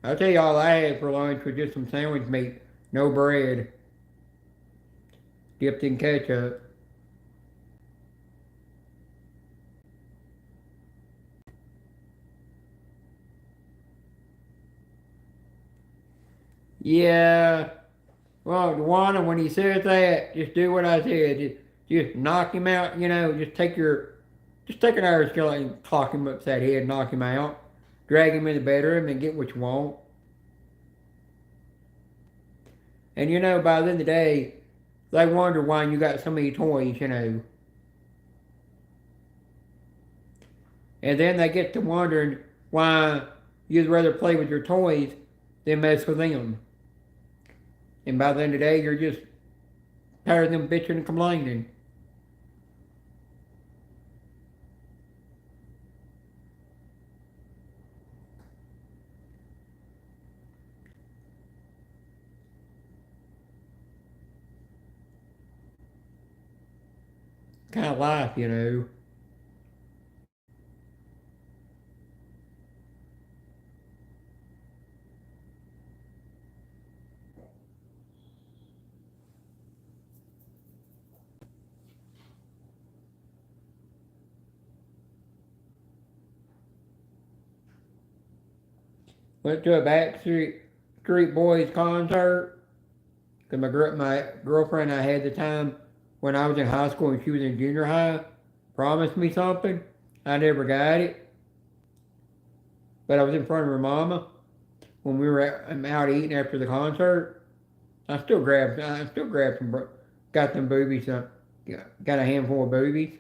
Speaker 1: I'll tell you all I had for lunch was just some sandwich meat, no bread, dipped in ketchup. Yeah, well, Juana, when he says that, just do what I said. Just knock him out, just take an Irish skillet and clock him upside the head, knock him out, drag him in the bedroom and get what you want. And by the end of the day, they wonder why you got so many toys. And then they get to wondering why you'd rather play with your toys than mess with them. And by the end of the day, you're just tired of them bitching and complaining. Kind of life. Went to a Backstreet Boys concert because my girlfriend I had at the time when I was in high school and she was in junior high promised me something. I never got it, but I was in front of her mama when we were out eating after the concert. I still grabbed some, got them boobies, got a handful of boobies.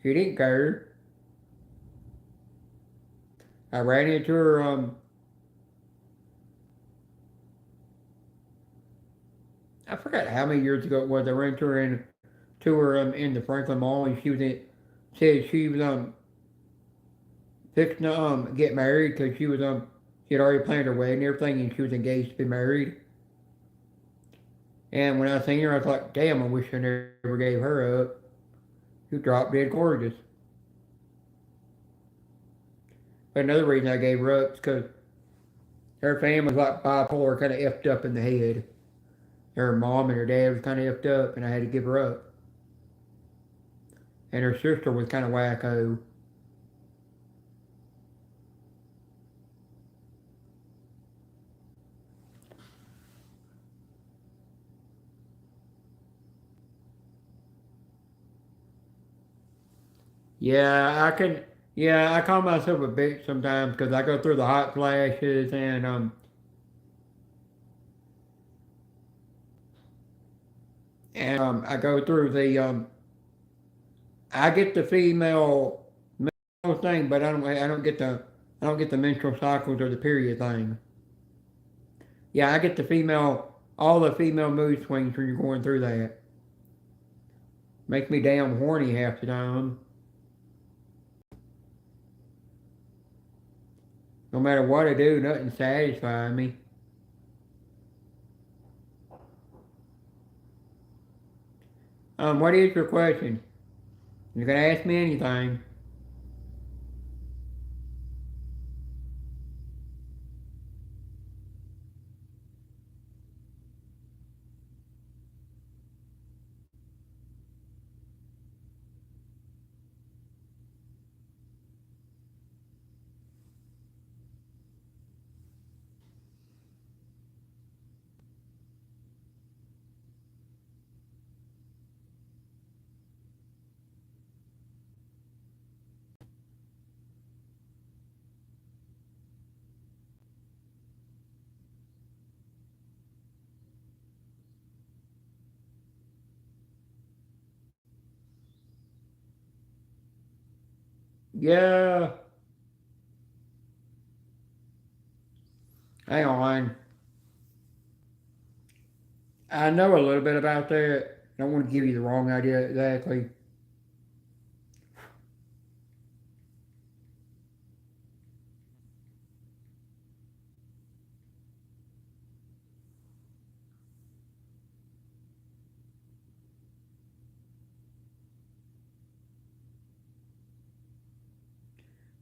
Speaker 1: She didn't care. I ran into her, I forgot how many years ago it was. I ran to her in the Franklin Mall, and said she was fixing to get married because she had already planned her wedding and everything, and she was engaged to be married. And when I seen her, I was like, damn, I wish I never gave her up. She dropped dead gorgeous. But another reason I gave her up is because her family was like bipolar, kind of effed up in the head. Her mom and her dad was kind of effed up, and I had to give her up. And her sister was kind of wacko. Yeah, I call myself a bitch sometimes because I go through the hot flashes and and I go through I get the female thing, but I don't get the menstrual cycles or the period thing. Yeah, I get all the female mood swings when you're going through that. Makes me damn horny half the time. No matter what I do, nothing satisfies me. What is your question? You can ask me anything. Yeah, hang on. I know a little bit about that. I don't want to give you the wrong idea exactly.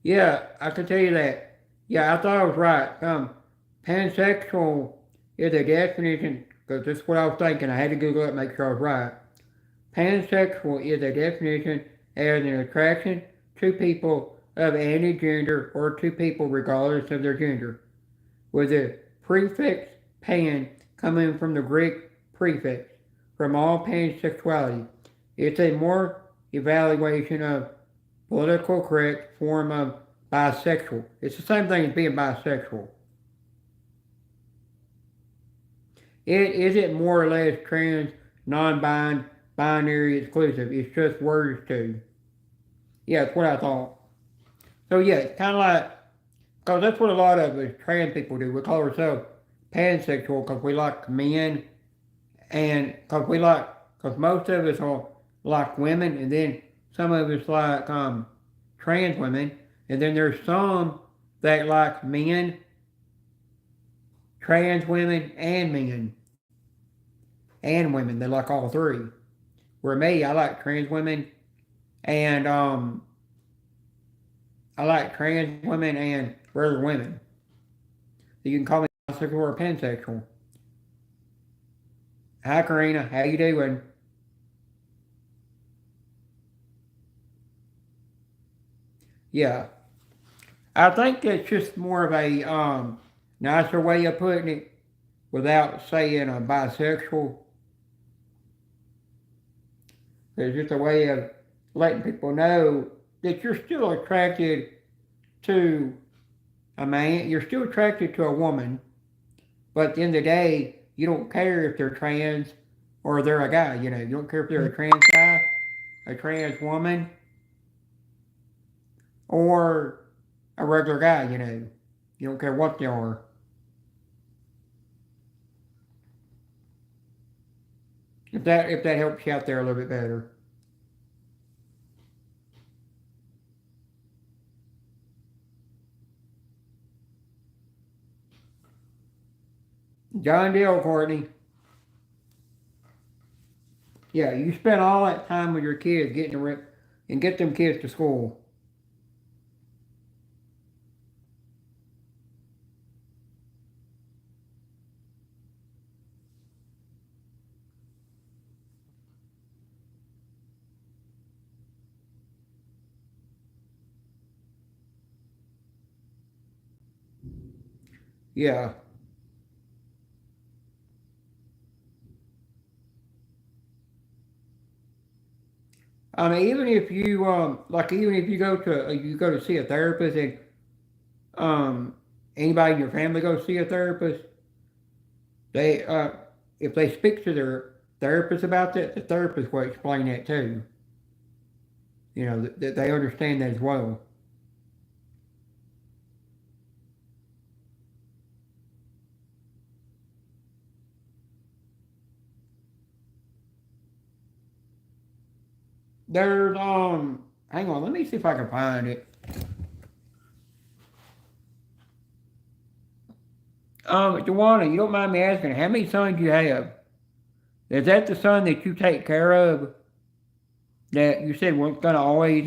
Speaker 1: Yeah, I can tell you that. Yeah, I thought I was right. Pansexual is a definition, because that's what I was thinking. I had to Google it, make sure I was right. Pansexual is a definition as an attraction to people of any gender or to people regardless of their gender, with the prefix pan coming from the Greek prefix from all pansexuality. It's a more evaluation of political correct form of bisexual. It's the same thing as being bisexual. It isn't more or less trans, non-binary exclusive. It's just words too. Yeah, that's what I thought. So yeah, it's kind of like, because that's what a lot of us trans people do. We call ourselves pansexual because we like men, and because most of us are like women, and then some of us like trans women, and then there's some that like men, trans women, and men, and women. They like all three. Where me, I like trans women, and I like trans women and regular women. So you can call me bisexual or pansexual. Hi, Karina. How you doing? Yeah, I think that's just more of a nicer way of putting it without saying bisexual. It's just a way of letting people know that you're still attracted to a man. You're still attracted to a woman, but at the end of the day, you don't care if they're trans or they're a guy. You don't care if they're a trans guy, a trans woman, or a regular guy. You don't care what they are. If that helps you out there a little bit better. John Deal, Courtney. Yeah, you spend all that time with your kids and get them kids to school. Yeah. I mean, even if you go to see a therapist and um anybody in your family go see a therapist, they if they speak to therapist about that, the therapist will explain that too. You know, that they understand that as well. There's hang on, let me see if I can find it. Joanna, you don't mind me asking, how many sons you have? Is that the son that you take care of? That you said was gonna always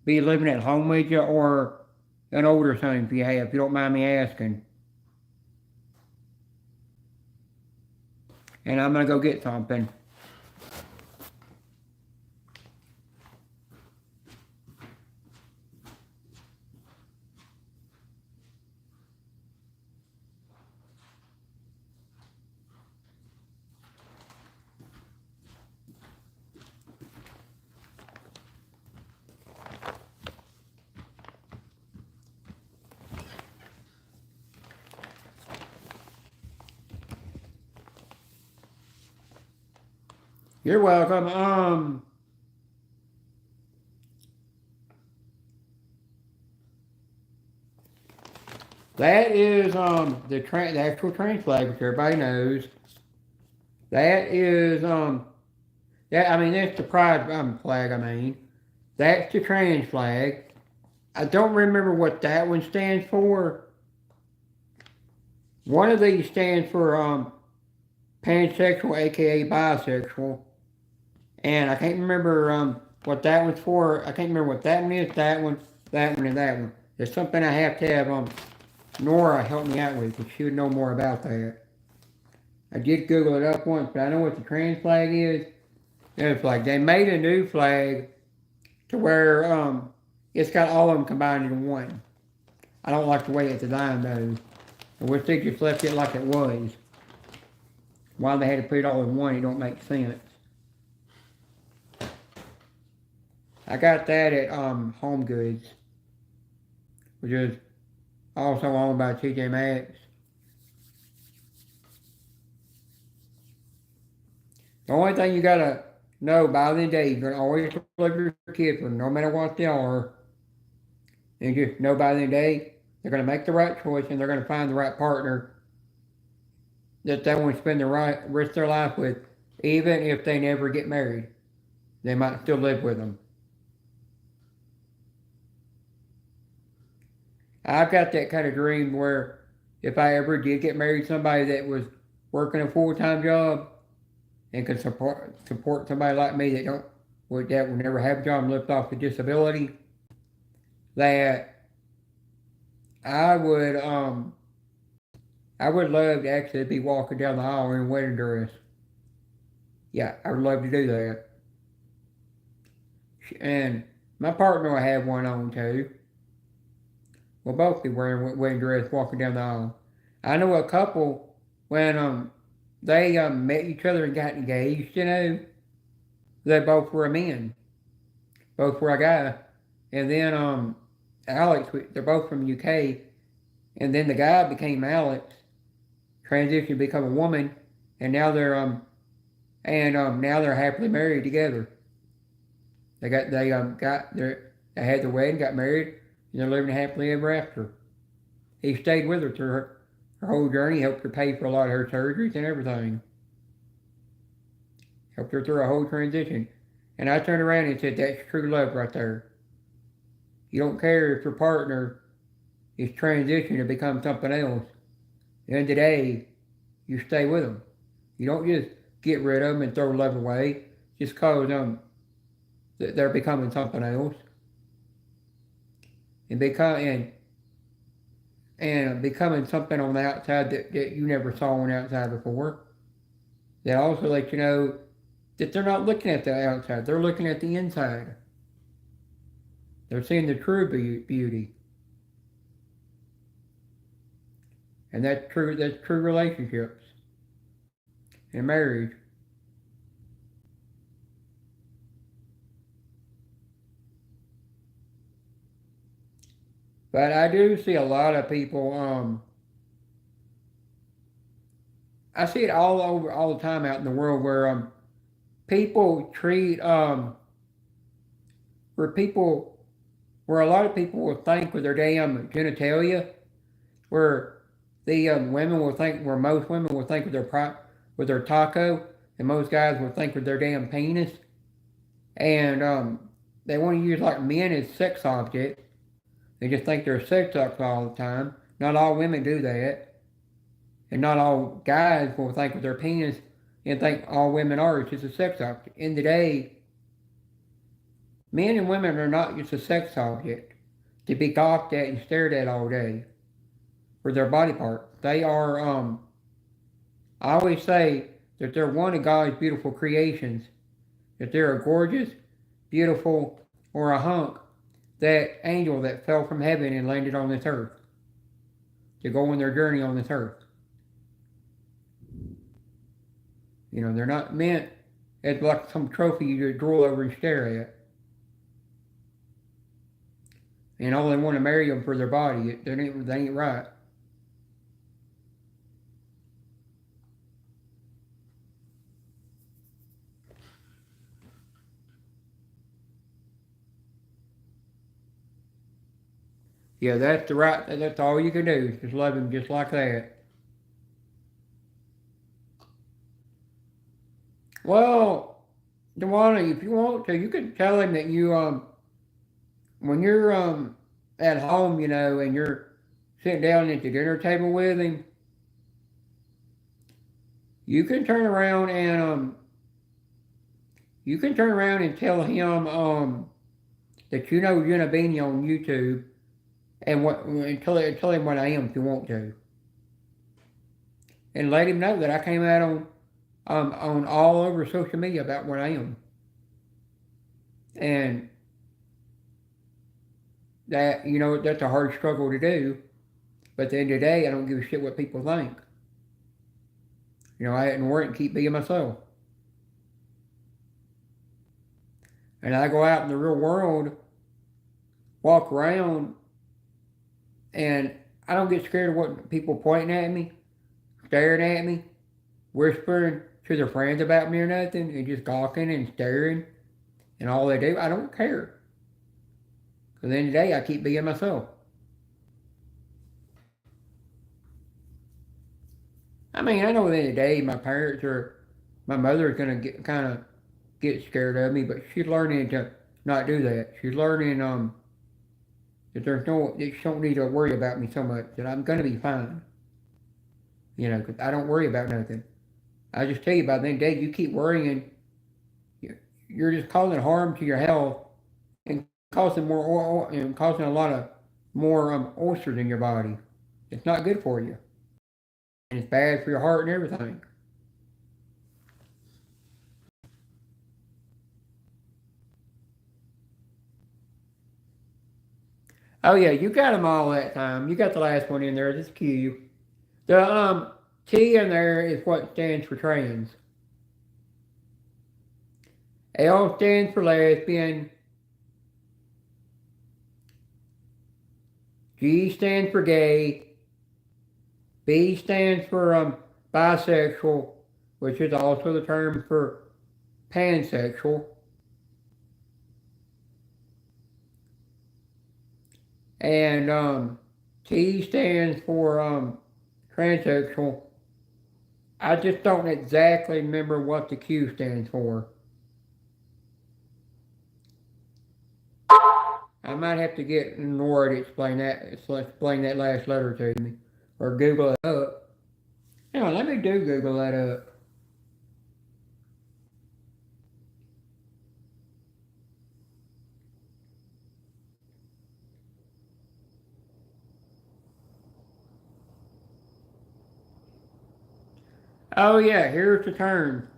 Speaker 1: be living at home with you, or an older son if you have? If you don't mind me asking. And I'm gonna go get something. You're welcome. That is the actual trans flag, which everybody knows. That is I mean that's the pride flag. I mean that's the trans flag. I don't remember what that one stands for. One of these stands for pansexual, aka bisexual, and I can't remember what that one's for. I can't remember what that one is. That one, and that one. There's something I have to have Nora help me out with, because she would know more about that. I did Google it up once, but I know what the trans flag is. It's like they made a new flag to where it's got all of them combined into one. I don't like the way it's designed though. I wish they just left it like it was. Why they had to put it all in one, it don't make sense. I got that at Home Goods, which is also owned by TJ Maxx. The only thing you gotta know by the day, you're gonna always love your kids, no matter what they are. And just know by the day, they're gonna make the right choice and they're gonna find the right partner that they want to spend the rest of their life with, even if they never get married. They might still live with them. I've got that kind of dream where if I ever did get married to somebody that was working a full-time job and could support somebody like me that would never have a job and lived off a disability, that I would love to actually be walking down the aisle in a wedding dress. Yeah, I would love to do that. And my partner will have one on too. We'll both be wearing wedding dress walking down the aisle. I know a couple when they met each other and got engaged, they both were men. Both were a guy. And then Alex, they're both from the UK, and then the guy became Alex, transitioned to become a woman, and now they're now they're happily married together. They had their wedding, got married, and they're living happily ever after. He stayed with her through her whole journey, helped her pay for a lot of her surgeries and everything. Helped her through a whole transition. And I turned around and said, that's true love right there. You don't care if your partner is transitioning to become something else. At the end of the day, you stay with them. You don't just get rid of them and throw love away just because they're becoming something else. And becoming something on the outside that you never saw on the outside before. That also lets you know that they're not looking at the outside, they're looking at the inside. They're seeing the true beauty. And that's true relationships and marriage. But I do see a lot of people I see it all over, all the time out in the world where people treat where people where a lot of people will think with their damn genitalia, where the women will think, where most women will think with their taco, and most guys will think with their damn penis, and they want to use like men as sex objects. They just think they're sex objects all the time. Not all women do that, and not all guys will think with their penis and think all women are. It's just a sex object. In the day, men and women are not just a sex object to be gawked at and stared at all day for their body parts. They are, I always say that they're one of God's beautiful creations, that they're a gorgeous, beautiful, or a hunk, that angel that fell from heaven and landed on this earth to go on their journey on this earth. You know, they're not meant as like some trophy you just drool over and stare at. And only want to marry them for their body. They ain't right. Yeah, that's all you can do, is just love him just like that. Well, Dewana, if you want to, you could tell him that when you're at home, you know, and you're sitting down at the dinner table with him, you can turn around and tell him that you know Jenna Beanie on YouTube, and tell him what I am if you want to, and let him know that I came out on all over social media about what I am, and that, you know, that's a hard struggle to do, but at the end of the day, I don't give a shit what people think. You know, I hadn't worked and keep being myself. And I go out in the real world, walk around, and I don't get scared of what people pointing at me, staring at me, whispering to their friends about me or nothing, and just gawking and staring, and all they do. I don't care. At the end of the day, I keep being myself. I mean, I know at the end of the day, my mother's gonna get scared of me, but she's learning to not do that. She's learning that she don't need to worry about me so much, that I'm gonna be fine. You know, 'cause I don't worry about nothing. I just tell you, by the end of the day, you keep worrying, you're just causing harm to your health and causing more oil and causing a lot of more ulcers in your body. It's not good for you, and it's bad for your heart and everything. Oh yeah, you got them all that time. You got the last one in there. This Q. The T in there is what stands for trans. L stands for lesbian. G stands for gay. B stands for bisexual, which is also the term for pansexual. And T stands for transsexual. I just don't exactly remember what the Q stands for. I might have to get Nora to explain that last letter to me, or Google it up. Hang on, let me do Google that up. Oh yeah, here's the term.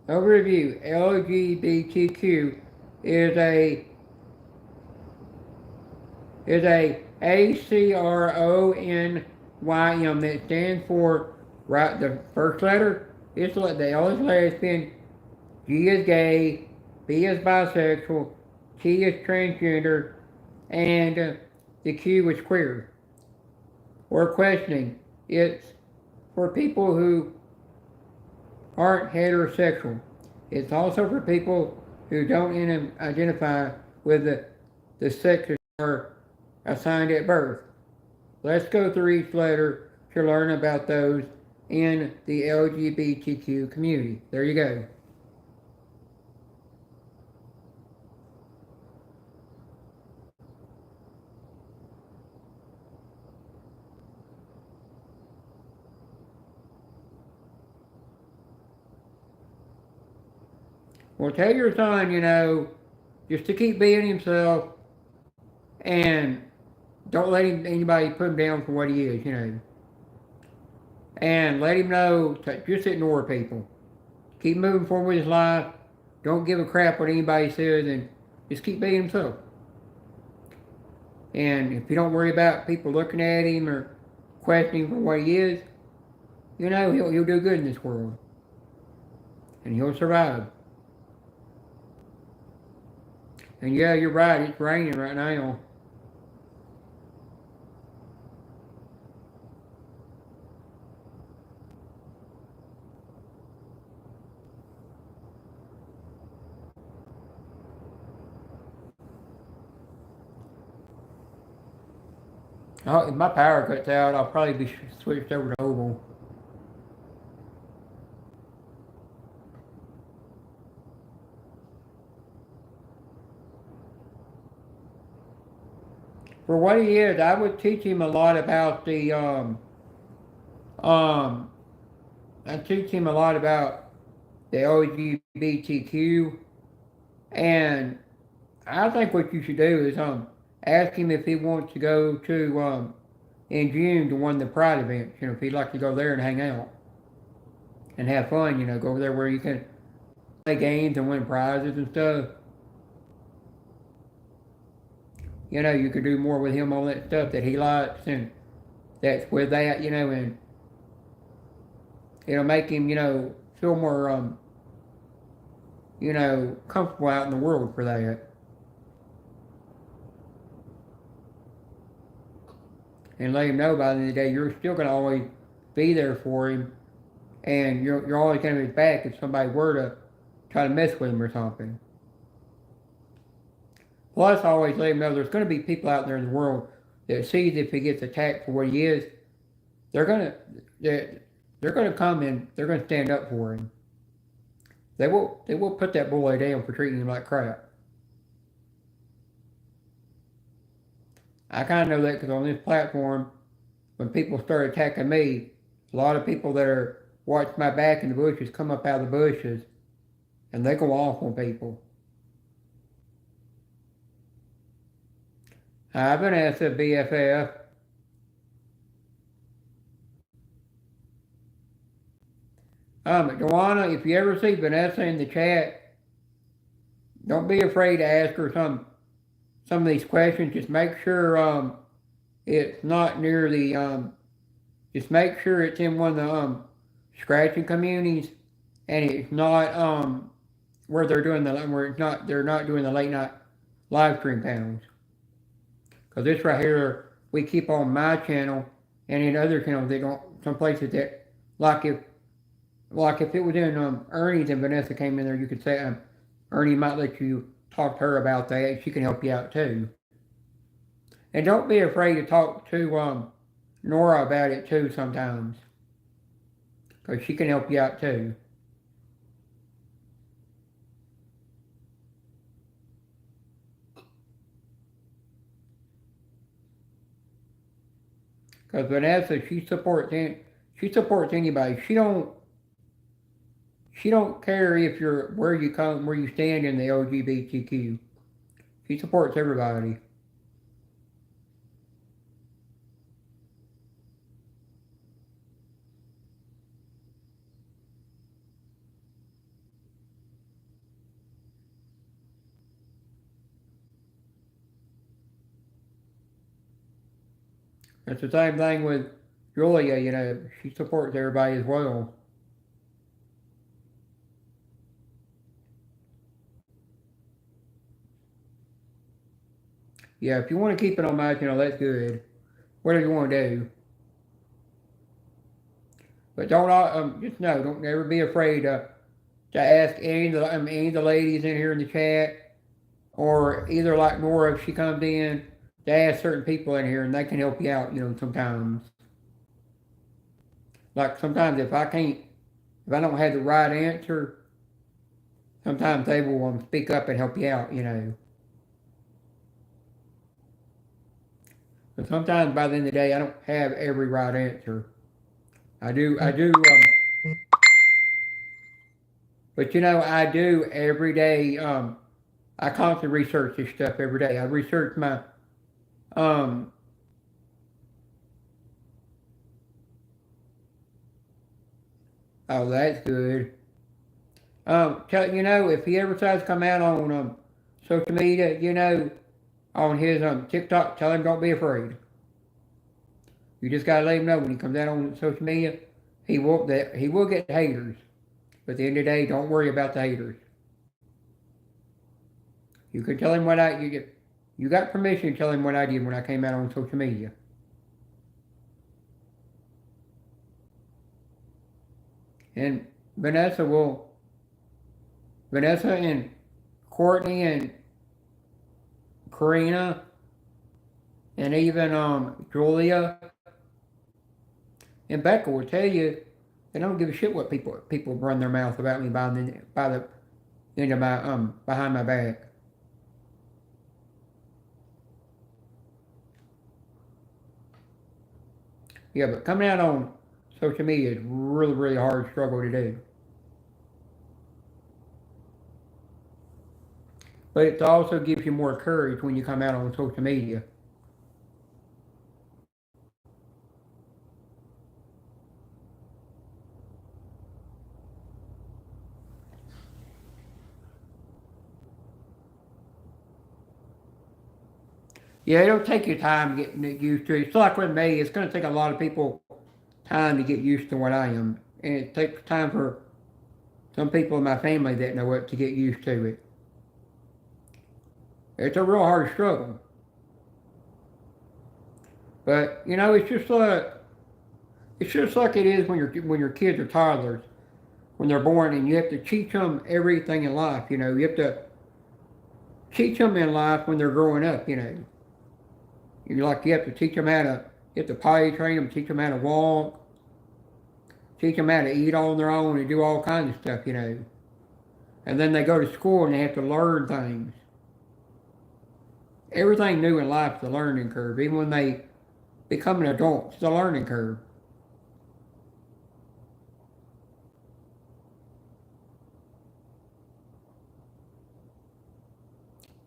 Speaker 1: Overview: LGBTQ is a ACRONYM that stands for, right, the first letter is the L is lesbian, G is gay, B is bisexual, T is transgender, and the Q is queer or questioning. It's for people who aren't heterosexual. It's also for people who don't identify with the sex they are assigned at birth. Let's go through each letter to learn about those in the LGBTQ community. There you go. Well, tell your son, just to keep being himself and don't let anybody put him down for what he is. And let him know to just ignore people. Keep moving forward with his life. Don't give a crap what anybody says and just keep being himself. And if you don't worry about people looking at him or questioning for what he is, he'll do good in this world. And he'll survive. And yeah, you're right, it's raining right now. If my power cuts out, I'll probably be switched over to oval. For what he is, I would teach him a lot about um, I teach him a lot about the LGBTQ, and I think what you should do is ask him if he wants to go to in June to one of the Pride events. If he'd like to go there and hang out and have fun. Go over there where you can play games and win prizes and stuff. You could do more with him on that stuff that he likes, and that's with that. And it'll make him feel more comfortable out in the world for that. And let him know by the end of the day you're still going to always be there for him, and you're always going to be his back if somebody were to try to mess with him or something. Plus, I always let him know there's going to be people out there in the world that sees if he gets attacked for what he is, they're going to come and they're going to stand up for him. They will put that boy down for treating him like crap. I kind of know that because on this platform, when people start attacking me, a lot of people that are watching my back in the bushes come up out of the bushes, and they go off on people. I've been asked to BFF. Joanna, if you ever see Vanessa in the chat, don't be afraid to ask her some of these questions. Just make sure it's not near the just make sure it's in one of the scratching communities, and it's not where they're doing they're not doing the late night live stream panels. Because this right here we keep on my channel, and in other channels they don't. Some places that like if it was in Ernie's and Vanessa came in there, you could say Ernie might let you talk to her about that. She can help you out too. And don't be afraid to talk to Nora about it too sometimes, because she can help you out too. Because Vanessa, she supports anybody. She don't care if you're where you stand in the LGBTQ. She supports everybody. It's the same thing with Julia, she supports everybody as well. Yeah, if you want to keep it on my channel, that's good. Whatever you want to do. But don't just know, don't never be afraid to ask any of the ladies in here in the chat, or either like Nora if she comes in, to ask certain people in here and they can help you out. Sometimes. Like sometimes if I don't have the right answer, sometimes they will speak up and help you out. But sometimes by the end of the day, I don't have every right answer. I do, but I do every day. I constantly research this stuff every day. I research my, um, oh, that's good. If he ever tries to come out on social media, on his TikTok, tell him don't be afraid. You just gotta let him know when he comes out on social media, he will get haters. But at the end of the day, don't worry about the haters. You can tell him you got permission to tell him what I did when I came out on social media. And Vanessa and Courtney and Karina and even Julia and Becca will tell you they don't give a shit what people run their mouth about me by the end of my behind my back. Yeah, but coming out on social media is really, really hard struggle to do. But it also gives you more courage when you come out on social media. Yeah, it'll take you time getting used to it. It's like with me, it's going to take a lot of people time to get used to what I am. And it takes time for some people in my family that know it to get used to it. It's a real hard struggle. But it's just like it is when your kids are toddlers, when they're born, and you have to teach them everything in life. You have to teach them in life when they're growing up. You have to teach them you have to potty train them, teach them how to walk, teach them how to eat on their own and do all kinds of stuff. And then they go to school and they have to learn things. Everything new in life is a learning curve. Even when they become an adult, it's a learning curve.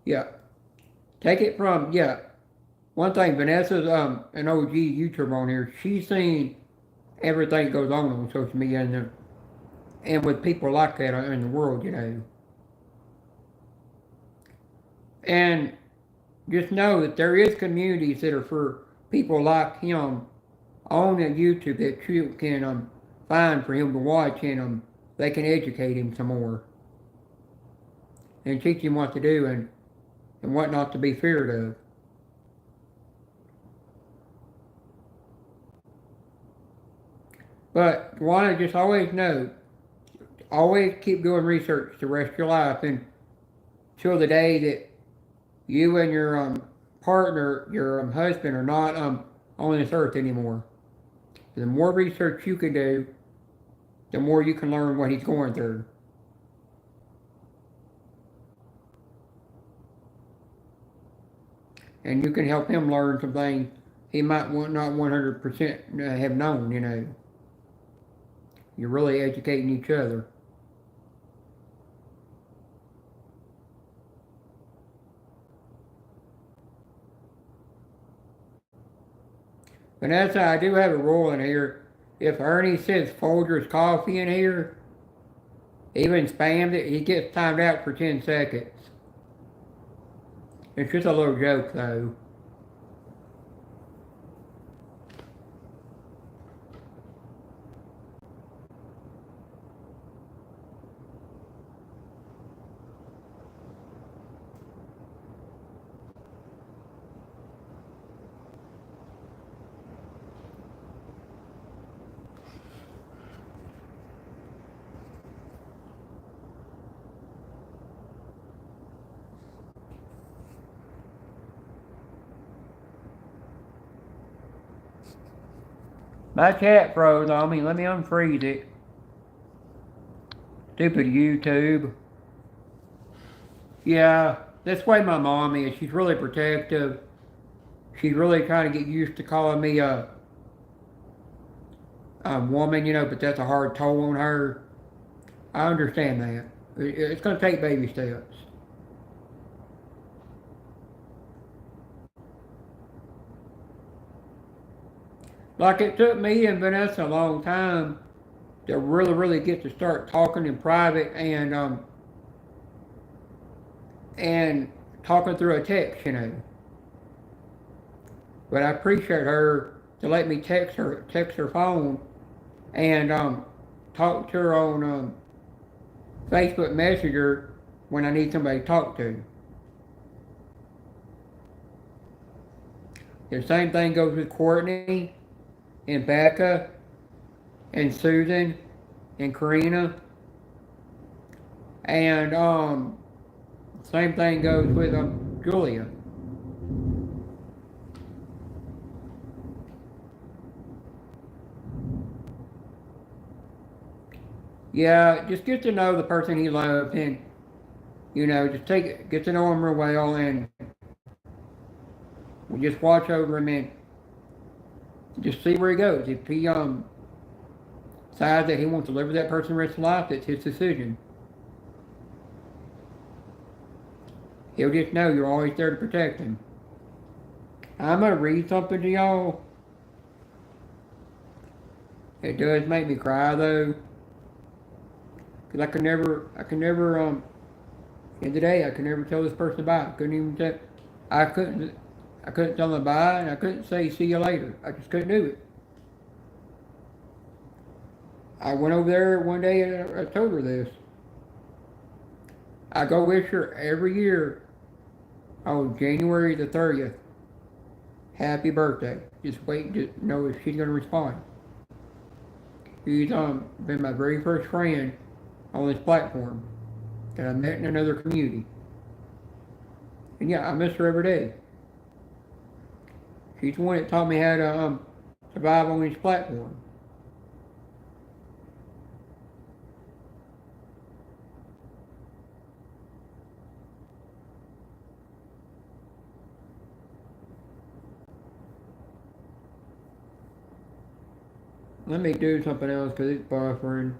Speaker 1: Yeah. Take it from, yeah. One thing, Vanessa's an OG YouTuber on here. She's seen everything that goes on social media and with people like that in the world. And just know that there is communities that are for people like him on YouTube that you can find for him to watch, and they can educate him some more and teach him what to do and what not to be feared of. But want to just always know, always keep doing research the rest of your life until the day that you and your partner, your husband, are not on this earth anymore. The more research you can do, the more you can learn what he's going through. And you can help him learn some things he might not 100% have known. You're really educating each other. Vanessa, I do have a rule in here. If Ernie says Folgers coffee in here, even spams it, he gets timed out for 10 seconds. It's just a little joke, though. My chat froze on me. Let me unfreeze it. Stupid YouTube. Yeah, that's the way my mom is. She's really protective. She's really trying to get used to calling me a woman, but that's a hard toll on her. I understand that. It's going to take baby steps. Like it took me and Vanessa a long time to really get to start talking in private and talking through a text. But I appreciate her to let me text her phone, and talk to her on Facebook Messenger when I need somebody to talk to. The same thing goes with Courtney and Becca and Susan and Karina. And same thing goes with Julia. Yeah, just get to know the person he loves, and just get to know him real well, and we just watch over him and just see where he goes. If he decides that he wants to live with that person the rest of his life, that's his decision. He'll just know you're always there to protect him. I'm gonna read something to y'all. It does make me cry though. Cause I could never, in the day, I could never tell this person bye. I couldn't even tell, I couldn't tell them bye, and I couldn't say see you later. I just couldn't do it. I went over there one day and I told her this. I go wish her every year on January the 30th. Happy birthday. Just wait to know if she's gonna respond. She's been my very first friend on this platform that I met in another community. And yeah, I miss her every day. She's the one that taught me how to survive on this platform. Let me do something else because it's buffering.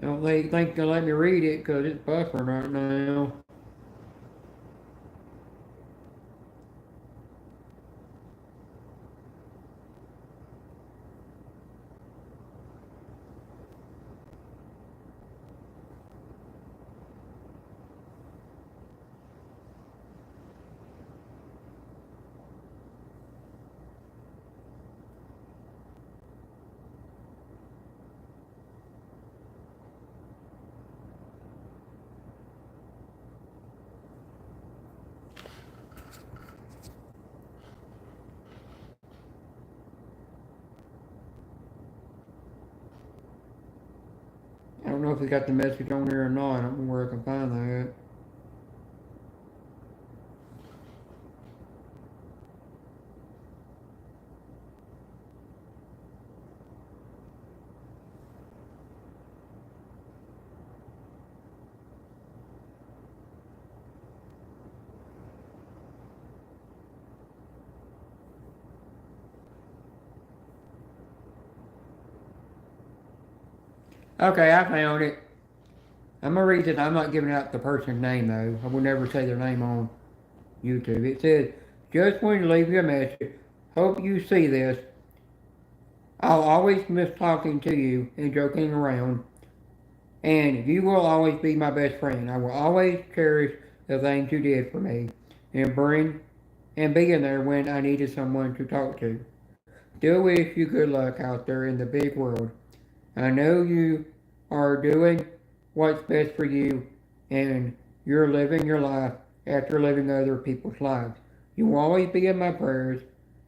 Speaker 1: I don't think they'll let me read it because it's buffering right now. I don't know if it got the message on there or not. I don't know where I can find that. Okay, I found it. I'm gonna read this. I'm not giving out the person's name though. I will never say their name on YouTube. It says, just wanted to leave you a message. Hope you see this. I'll always miss talking to you and joking around. And you will always be my best friend. I will always cherish the things you did for me and being there when I needed someone to talk to. Still wish you good luck out there in the big world. I know you are doing what's best for you and you're living your life after living other people's lives. You will always be in my prayers.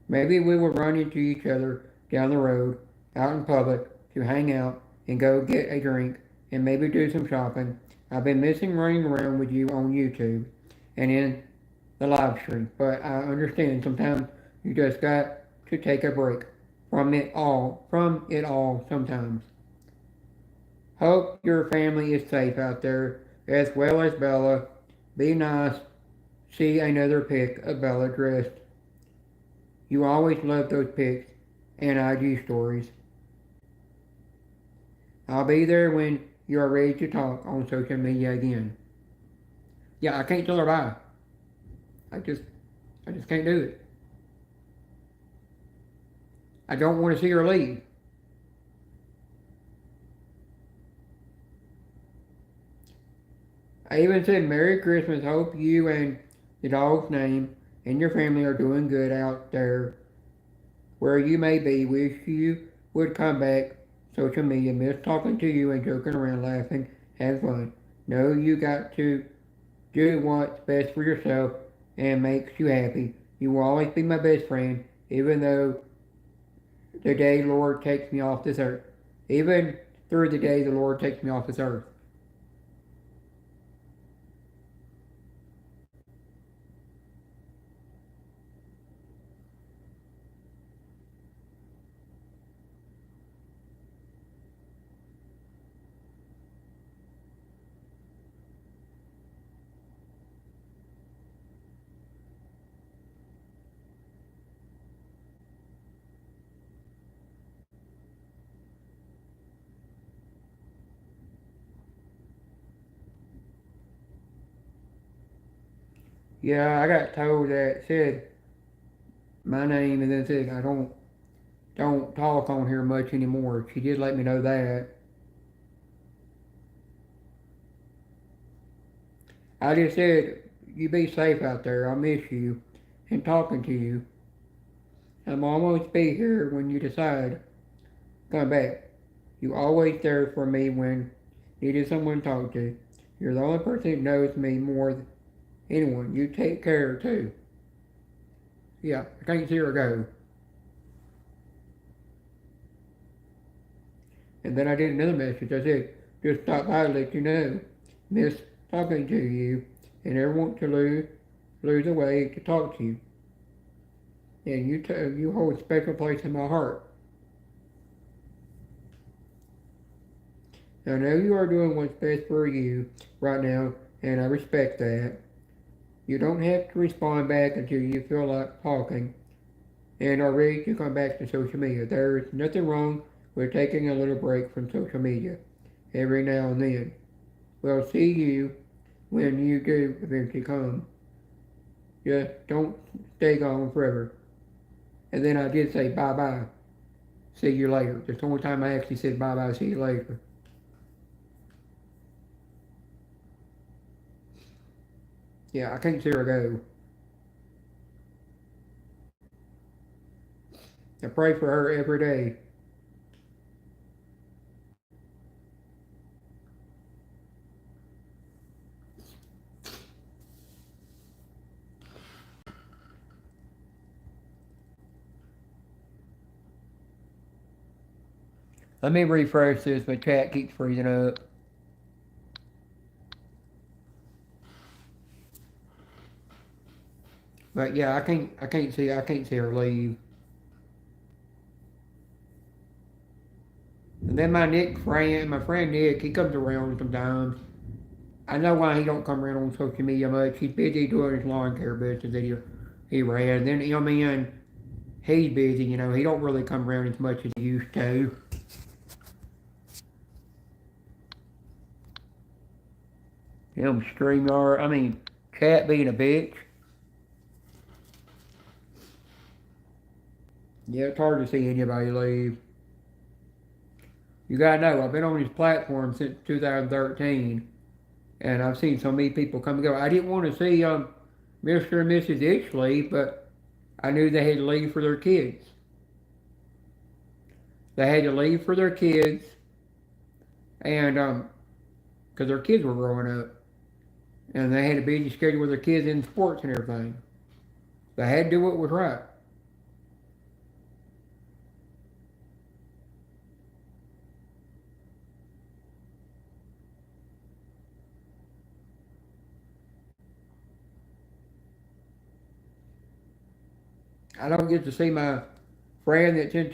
Speaker 1: Maybe we will run into each other down the road, out in public, to hang out and go get a drink and maybe do some shopping. I've been missing running around with you on YouTube and in the live stream, but I understand sometimes you just got to take a break from it all sometimes. Hope your family is safe out there, as well as Bella. Be nice. See another pic of Bella dressed. You always love those pics and IG stories. I'll be there when you are ready to talk on social media again. Yeah, I can't tell her bye. I just, I just can't do it. I don't want to see her leave. I even said Merry Christmas. Hope you and the dog's name and your family are doing good out there where you may be. Wish you would come back. Social media. Miss talking to you and joking around, laughing, having fun. Know you got to do what's best for yourself and makes you happy. You will always be my best friend, even though the day the Lord takes me off this earth. Even through the day the Lord takes me off this earth. Yeah, I got told that said my name and then said I don't talk on here much anymore. She did let me know that. I just said you be safe out there. I miss you and talking to you. I'm almost be here when you decide to come back. You always there for me when needed someone to talk to. You're the only person who knows me more than anyone. You take care too. Yeah, I can't see her go. And then I did another message. I said, just stop by to let you know. Miss talking to you and never want to lose a way to talk to you. And you hold a special place in my heart. I know you are doing what's best for you right now, and I respect that. You don't have to respond back until you feel like talking and are ready to come back to social media. There is nothing wrong with taking a little break from social media every now and then. We'll see you when you do eventually come. Just don't stay gone forever. And then I did say bye bye. See you later. That's the only time I actually said bye bye, see you later. Yeah, I can't see her go. I pray for her every day. Let me refresh this. My chat keeps freezing up. But yeah, I can't see her leave. And then my friend Nick, he comes around sometimes. I know why he don't come around on social media much. He's busy doing his lawn care business that he ran. Then I mean, he's busy. He don't really come around as much as he used to. Him StreamYard. I mean, Cat being a bitch. Yeah, it's hard to see anybody leave. You gotta know, I've been on his platform since 2013, and I've seen so many people come and go. I didn't want to see Mr. and Mrs. Itch leave, but I knew they had to leave for their kids. They had to leave for their kids, and because their kids were growing up. and they had a busy schedule with their kids in sports and everything. They had to do what was right. I don't get to see my friend that's in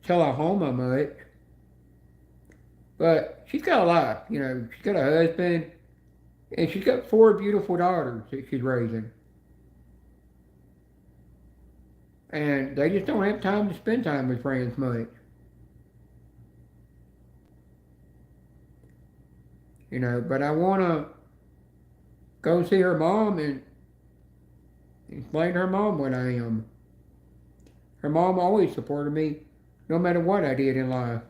Speaker 1: Tullahoma much, but she's got a life. You know, she's got a husband, and she's got four beautiful daughters that she's raising, and they just don't have time to spend time with friends much. You know, but I want to go see her mom and explain to her mom what I am. Her mom always supported me, no matter what I did in life.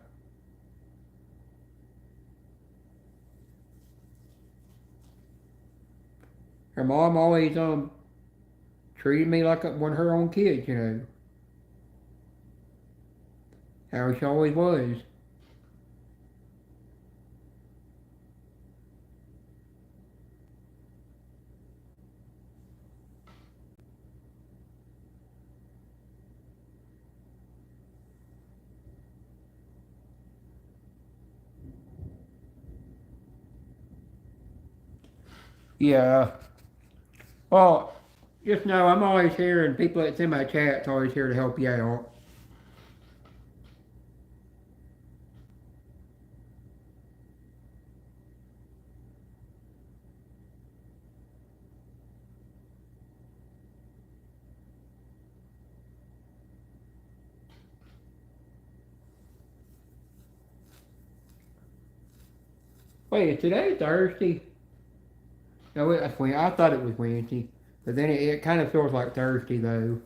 Speaker 1: Her mom always treated me like one of her own kids. You know how she always was. Yeah. Well, just know I'm always here, and people that's in my chat's always here to help you out. Wait, is today Thursday? No, that's Wednesday. I thought it was Wednesday, but then it kind of feels like Thursday though.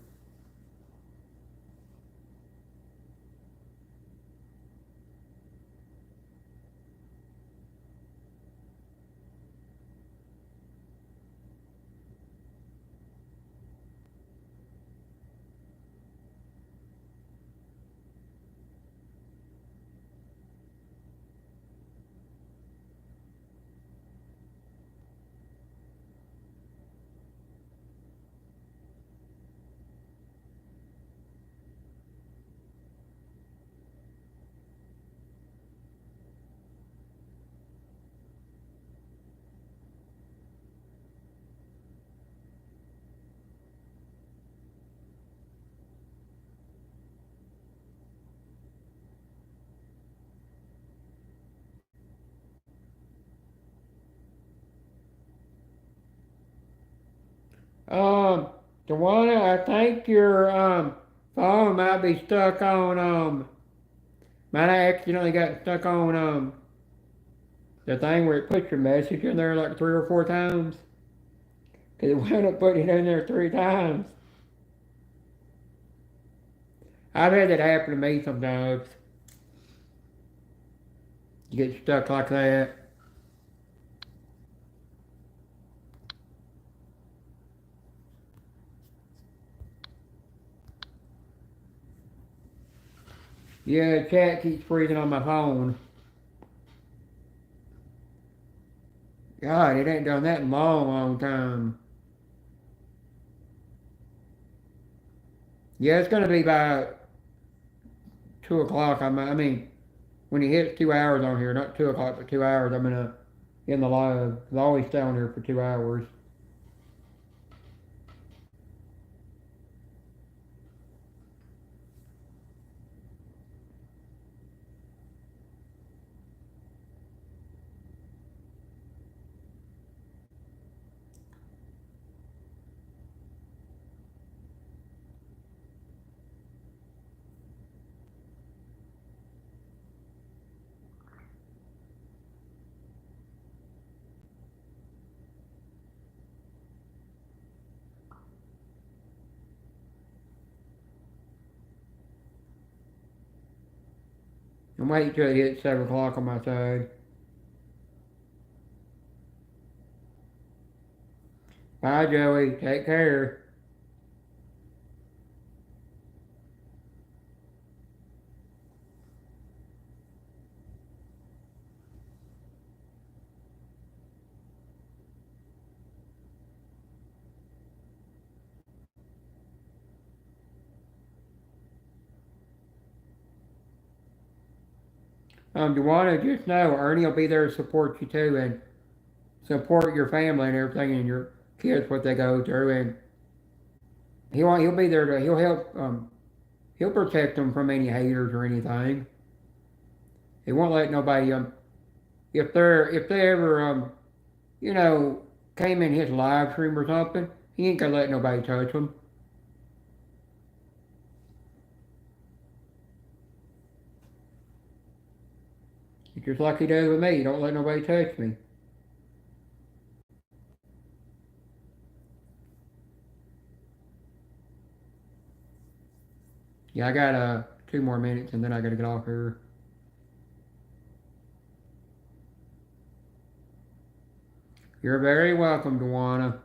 Speaker 1: Um, Tawana, I think your phone might be stuck on might have accidentally got stuck on the thing where it puts your message in there like 3 or 4 times. Cause it wound up putting it in there 3 times. I've had that happen to me sometimes. You get stuck like that. Yeah, the chat keeps freezing on my phone. God, it ain't done that in a long, long time. Yeah, it's gonna be by 2 o'clock. I mean, when it hits 2 hours on here, not 2 o'clock, but 2 hours, I'm gonna in the live. I always stay on here for 2 hours. I'm waiting till it hits 7 o'clock on my side. Bye, Joey. Take care. Dewana, just know Ernie will be there to support you too and support your family and everything and your kids what they go through, and he'll be there to he'll help he'll protect them from any haters or anything. He won't let nobody if they ever you know came in his live stream or something, he ain't gonna let nobody touch them. It's just like he does with me. He don't let nobody touch me. Yeah, I got 2 more minutes and then I gotta get off here. You're very welcome, Dewana.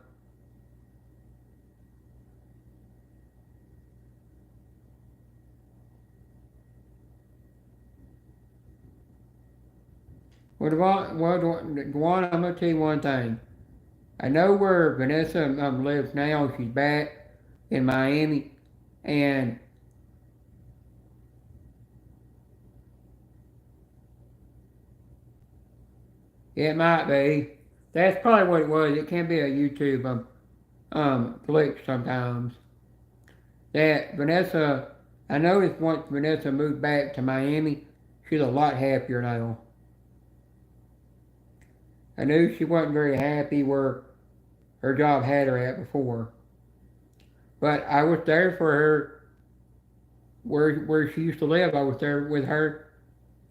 Speaker 1: Well, Dewana, I'm gonna tell you one thing. I know where Vanessa lives now. She's back in Miami, and it might be. That's probably what it was. It can be a YouTube glitch sometimes. That Vanessa, I noticed once Vanessa moved back to Miami, she's a lot happier now. I knew she wasn't very happy where her job had her at before, but I was there for her where she used to live. I was there with her,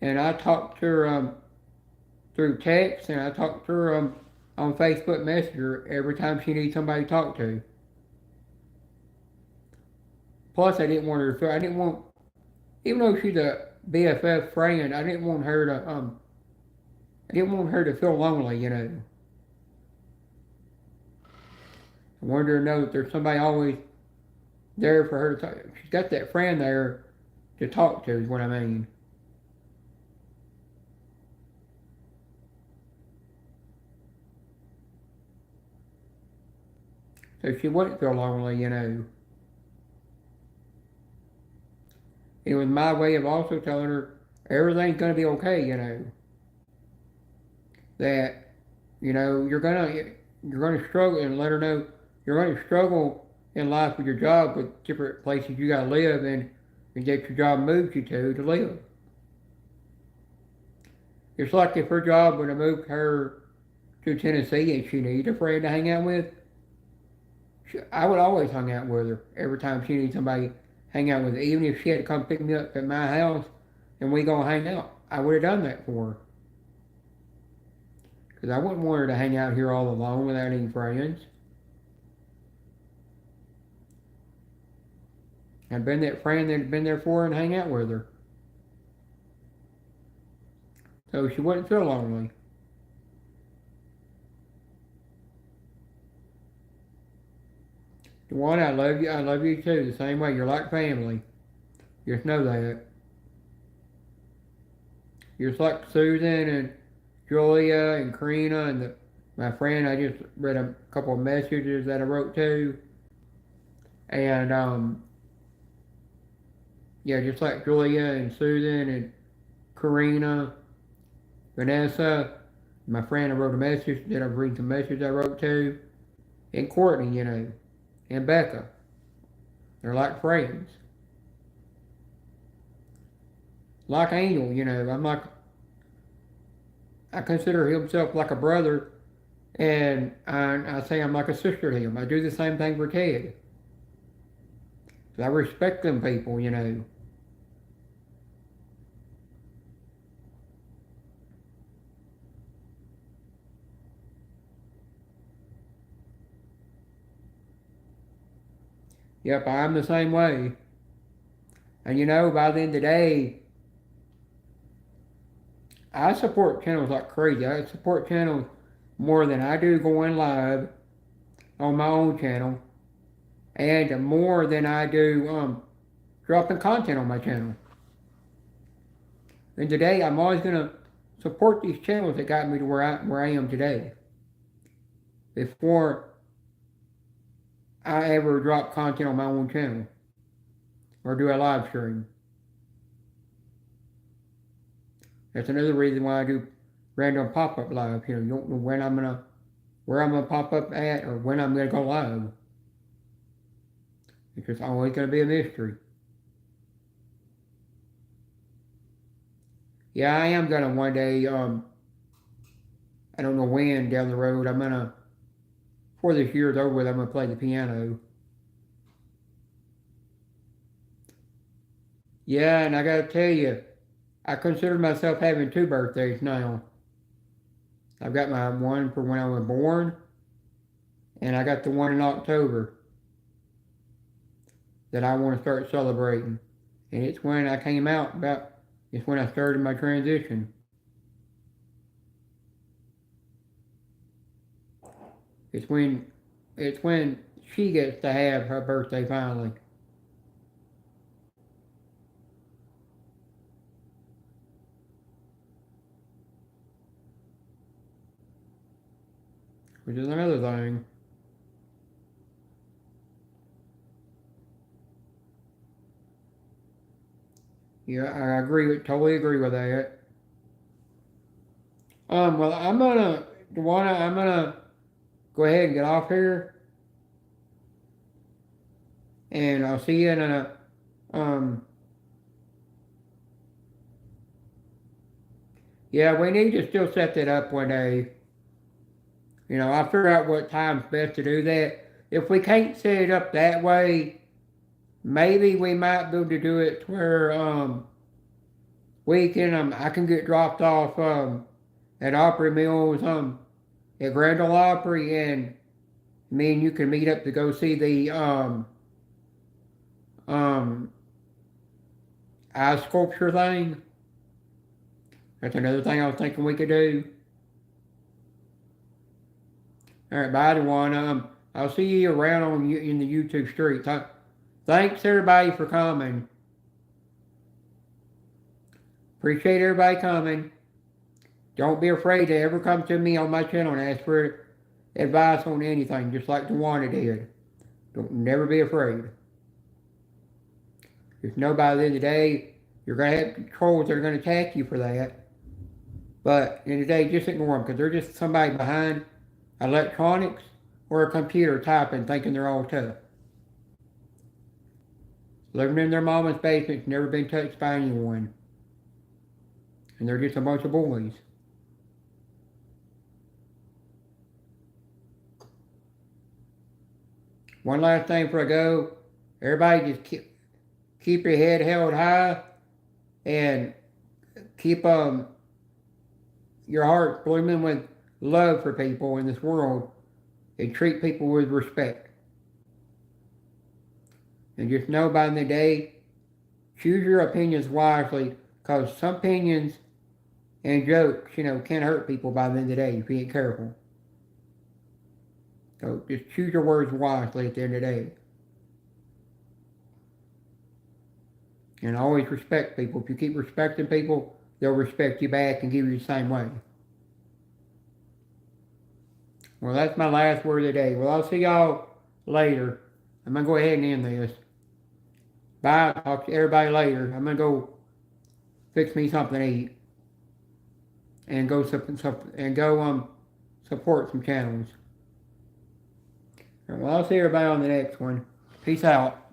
Speaker 1: and I talked to her through text, and I talked to her on Facebook Messenger every time she needed somebody to talk to. Plus, I didn't want her to feel. I didn't want, even though she's a BFF friend, I didn't want her to I didn't want her to feel lonely. You know, I wanted her to know that there's somebody always there for her to talk. She's got that friend there to talk to. Is what I mean. So she wouldn't feel lonely. You know. It was my way of also telling her everything's gonna be okay. You know. That you're gonna struggle, and let her know you're gonna struggle in life with your job with different places you gotta live and that your job moves you to live. It's like if her job would have moved her to Tennessee and she needed a friend to hang out with, I would always hang out with her every time she needed somebody to hang out with. Her. Even if she had to come pick me up at my house and we gonna hang out, I would have done that for her. Because I wouldn't want her to hang out here all alone without any friends. I'd been that friend that'd been there for her and hang out with her. So she wouldn't feel lonely. One, I love you. I love you too. The same way. You're like family. Just know that. You're just like Susan and Julia and Karina and my friend. I just read a couple of messages that I wrote to. And yeah, just like Julia and Susan and Karina, Vanessa, my friend I wrote a message that I've read some messages I wrote to, and Courtney, and Becca. They're like friends. Like Angel, I consider himself like a brother, and I say I'm like a sister to him. I do the same thing for Ted. I respect them people. Yep, I'm the same way. And by the end of the day, I support channels like crazy. I support channels more than I do going live on my own channel, and more than I do dropping content on my channel. And today, I'm always gonna support these channels that got me to where I am today. Before I ever drop content on my own channel or do a live stream. That's another reason why I do random pop-up live. You don't know where I'm gonna pop up at or when I'm gonna go live. It's just always gonna be a mystery. Yeah, I am gonna one day. I don't know when down the road. Before this year's over with, I'm gonna play the piano. Yeah, and I gotta tell you, I consider myself having two birthdays now. I've got my one for when I was born, and I got the one in October that I want to start celebrating. And it's when I came out it's when I started my transition. It's when, it's when she gets to have her birthday finally. Which is another thing. Yeah, totally agree with that. Well, I'm gonna go ahead and get off here, and I'll see you in um, yeah, we need to still set that up one day. I'll figure out what time's best to do that. If we can't set it up that way, maybe we might be able to do it to where, I can get dropped off, at Opry Mills, at Grand Ole Opry, and me and you can meet up to go see the, um, ice sculpture thing. That's another thing I was thinking we could do. All right, bye, everyone. I'll see you around in the YouTube streets. Thanks everybody for coming. Appreciate everybody coming. Don't be afraid to ever come to me on my channel and ask for advice on anything, just like Tawana did. Don't never be afraid. Just know by the end of the day, you're going to have trolls that are going to attack you for that. But at the end of the day, just ignore them because they're just somebody behind electronics or a computer typing thinking they're all tough. Living in their mama's basement, never been touched by anyone. And they're just a bunch of bullies. One last thing before I go, everybody just keep your head held high and keep your heart blooming with love for people in this world and treat people with respect. And just know by the day, choose your opinions wisely, because some opinions and jokes, can hurt people by the end of the day if you ain't careful. So just choose your words wisely at the end of the day. And always respect people. If you keep respecting people, they'll respect you back and give you the same way. Well, that's my last word of the day. Well, I'll see y'all later. I'm going to go ahead and end this. Bye. Talk to everybody later. I'm going to go fix me something to eat. And go support some channels. Well, I'll see everybody on the next one. Peace out.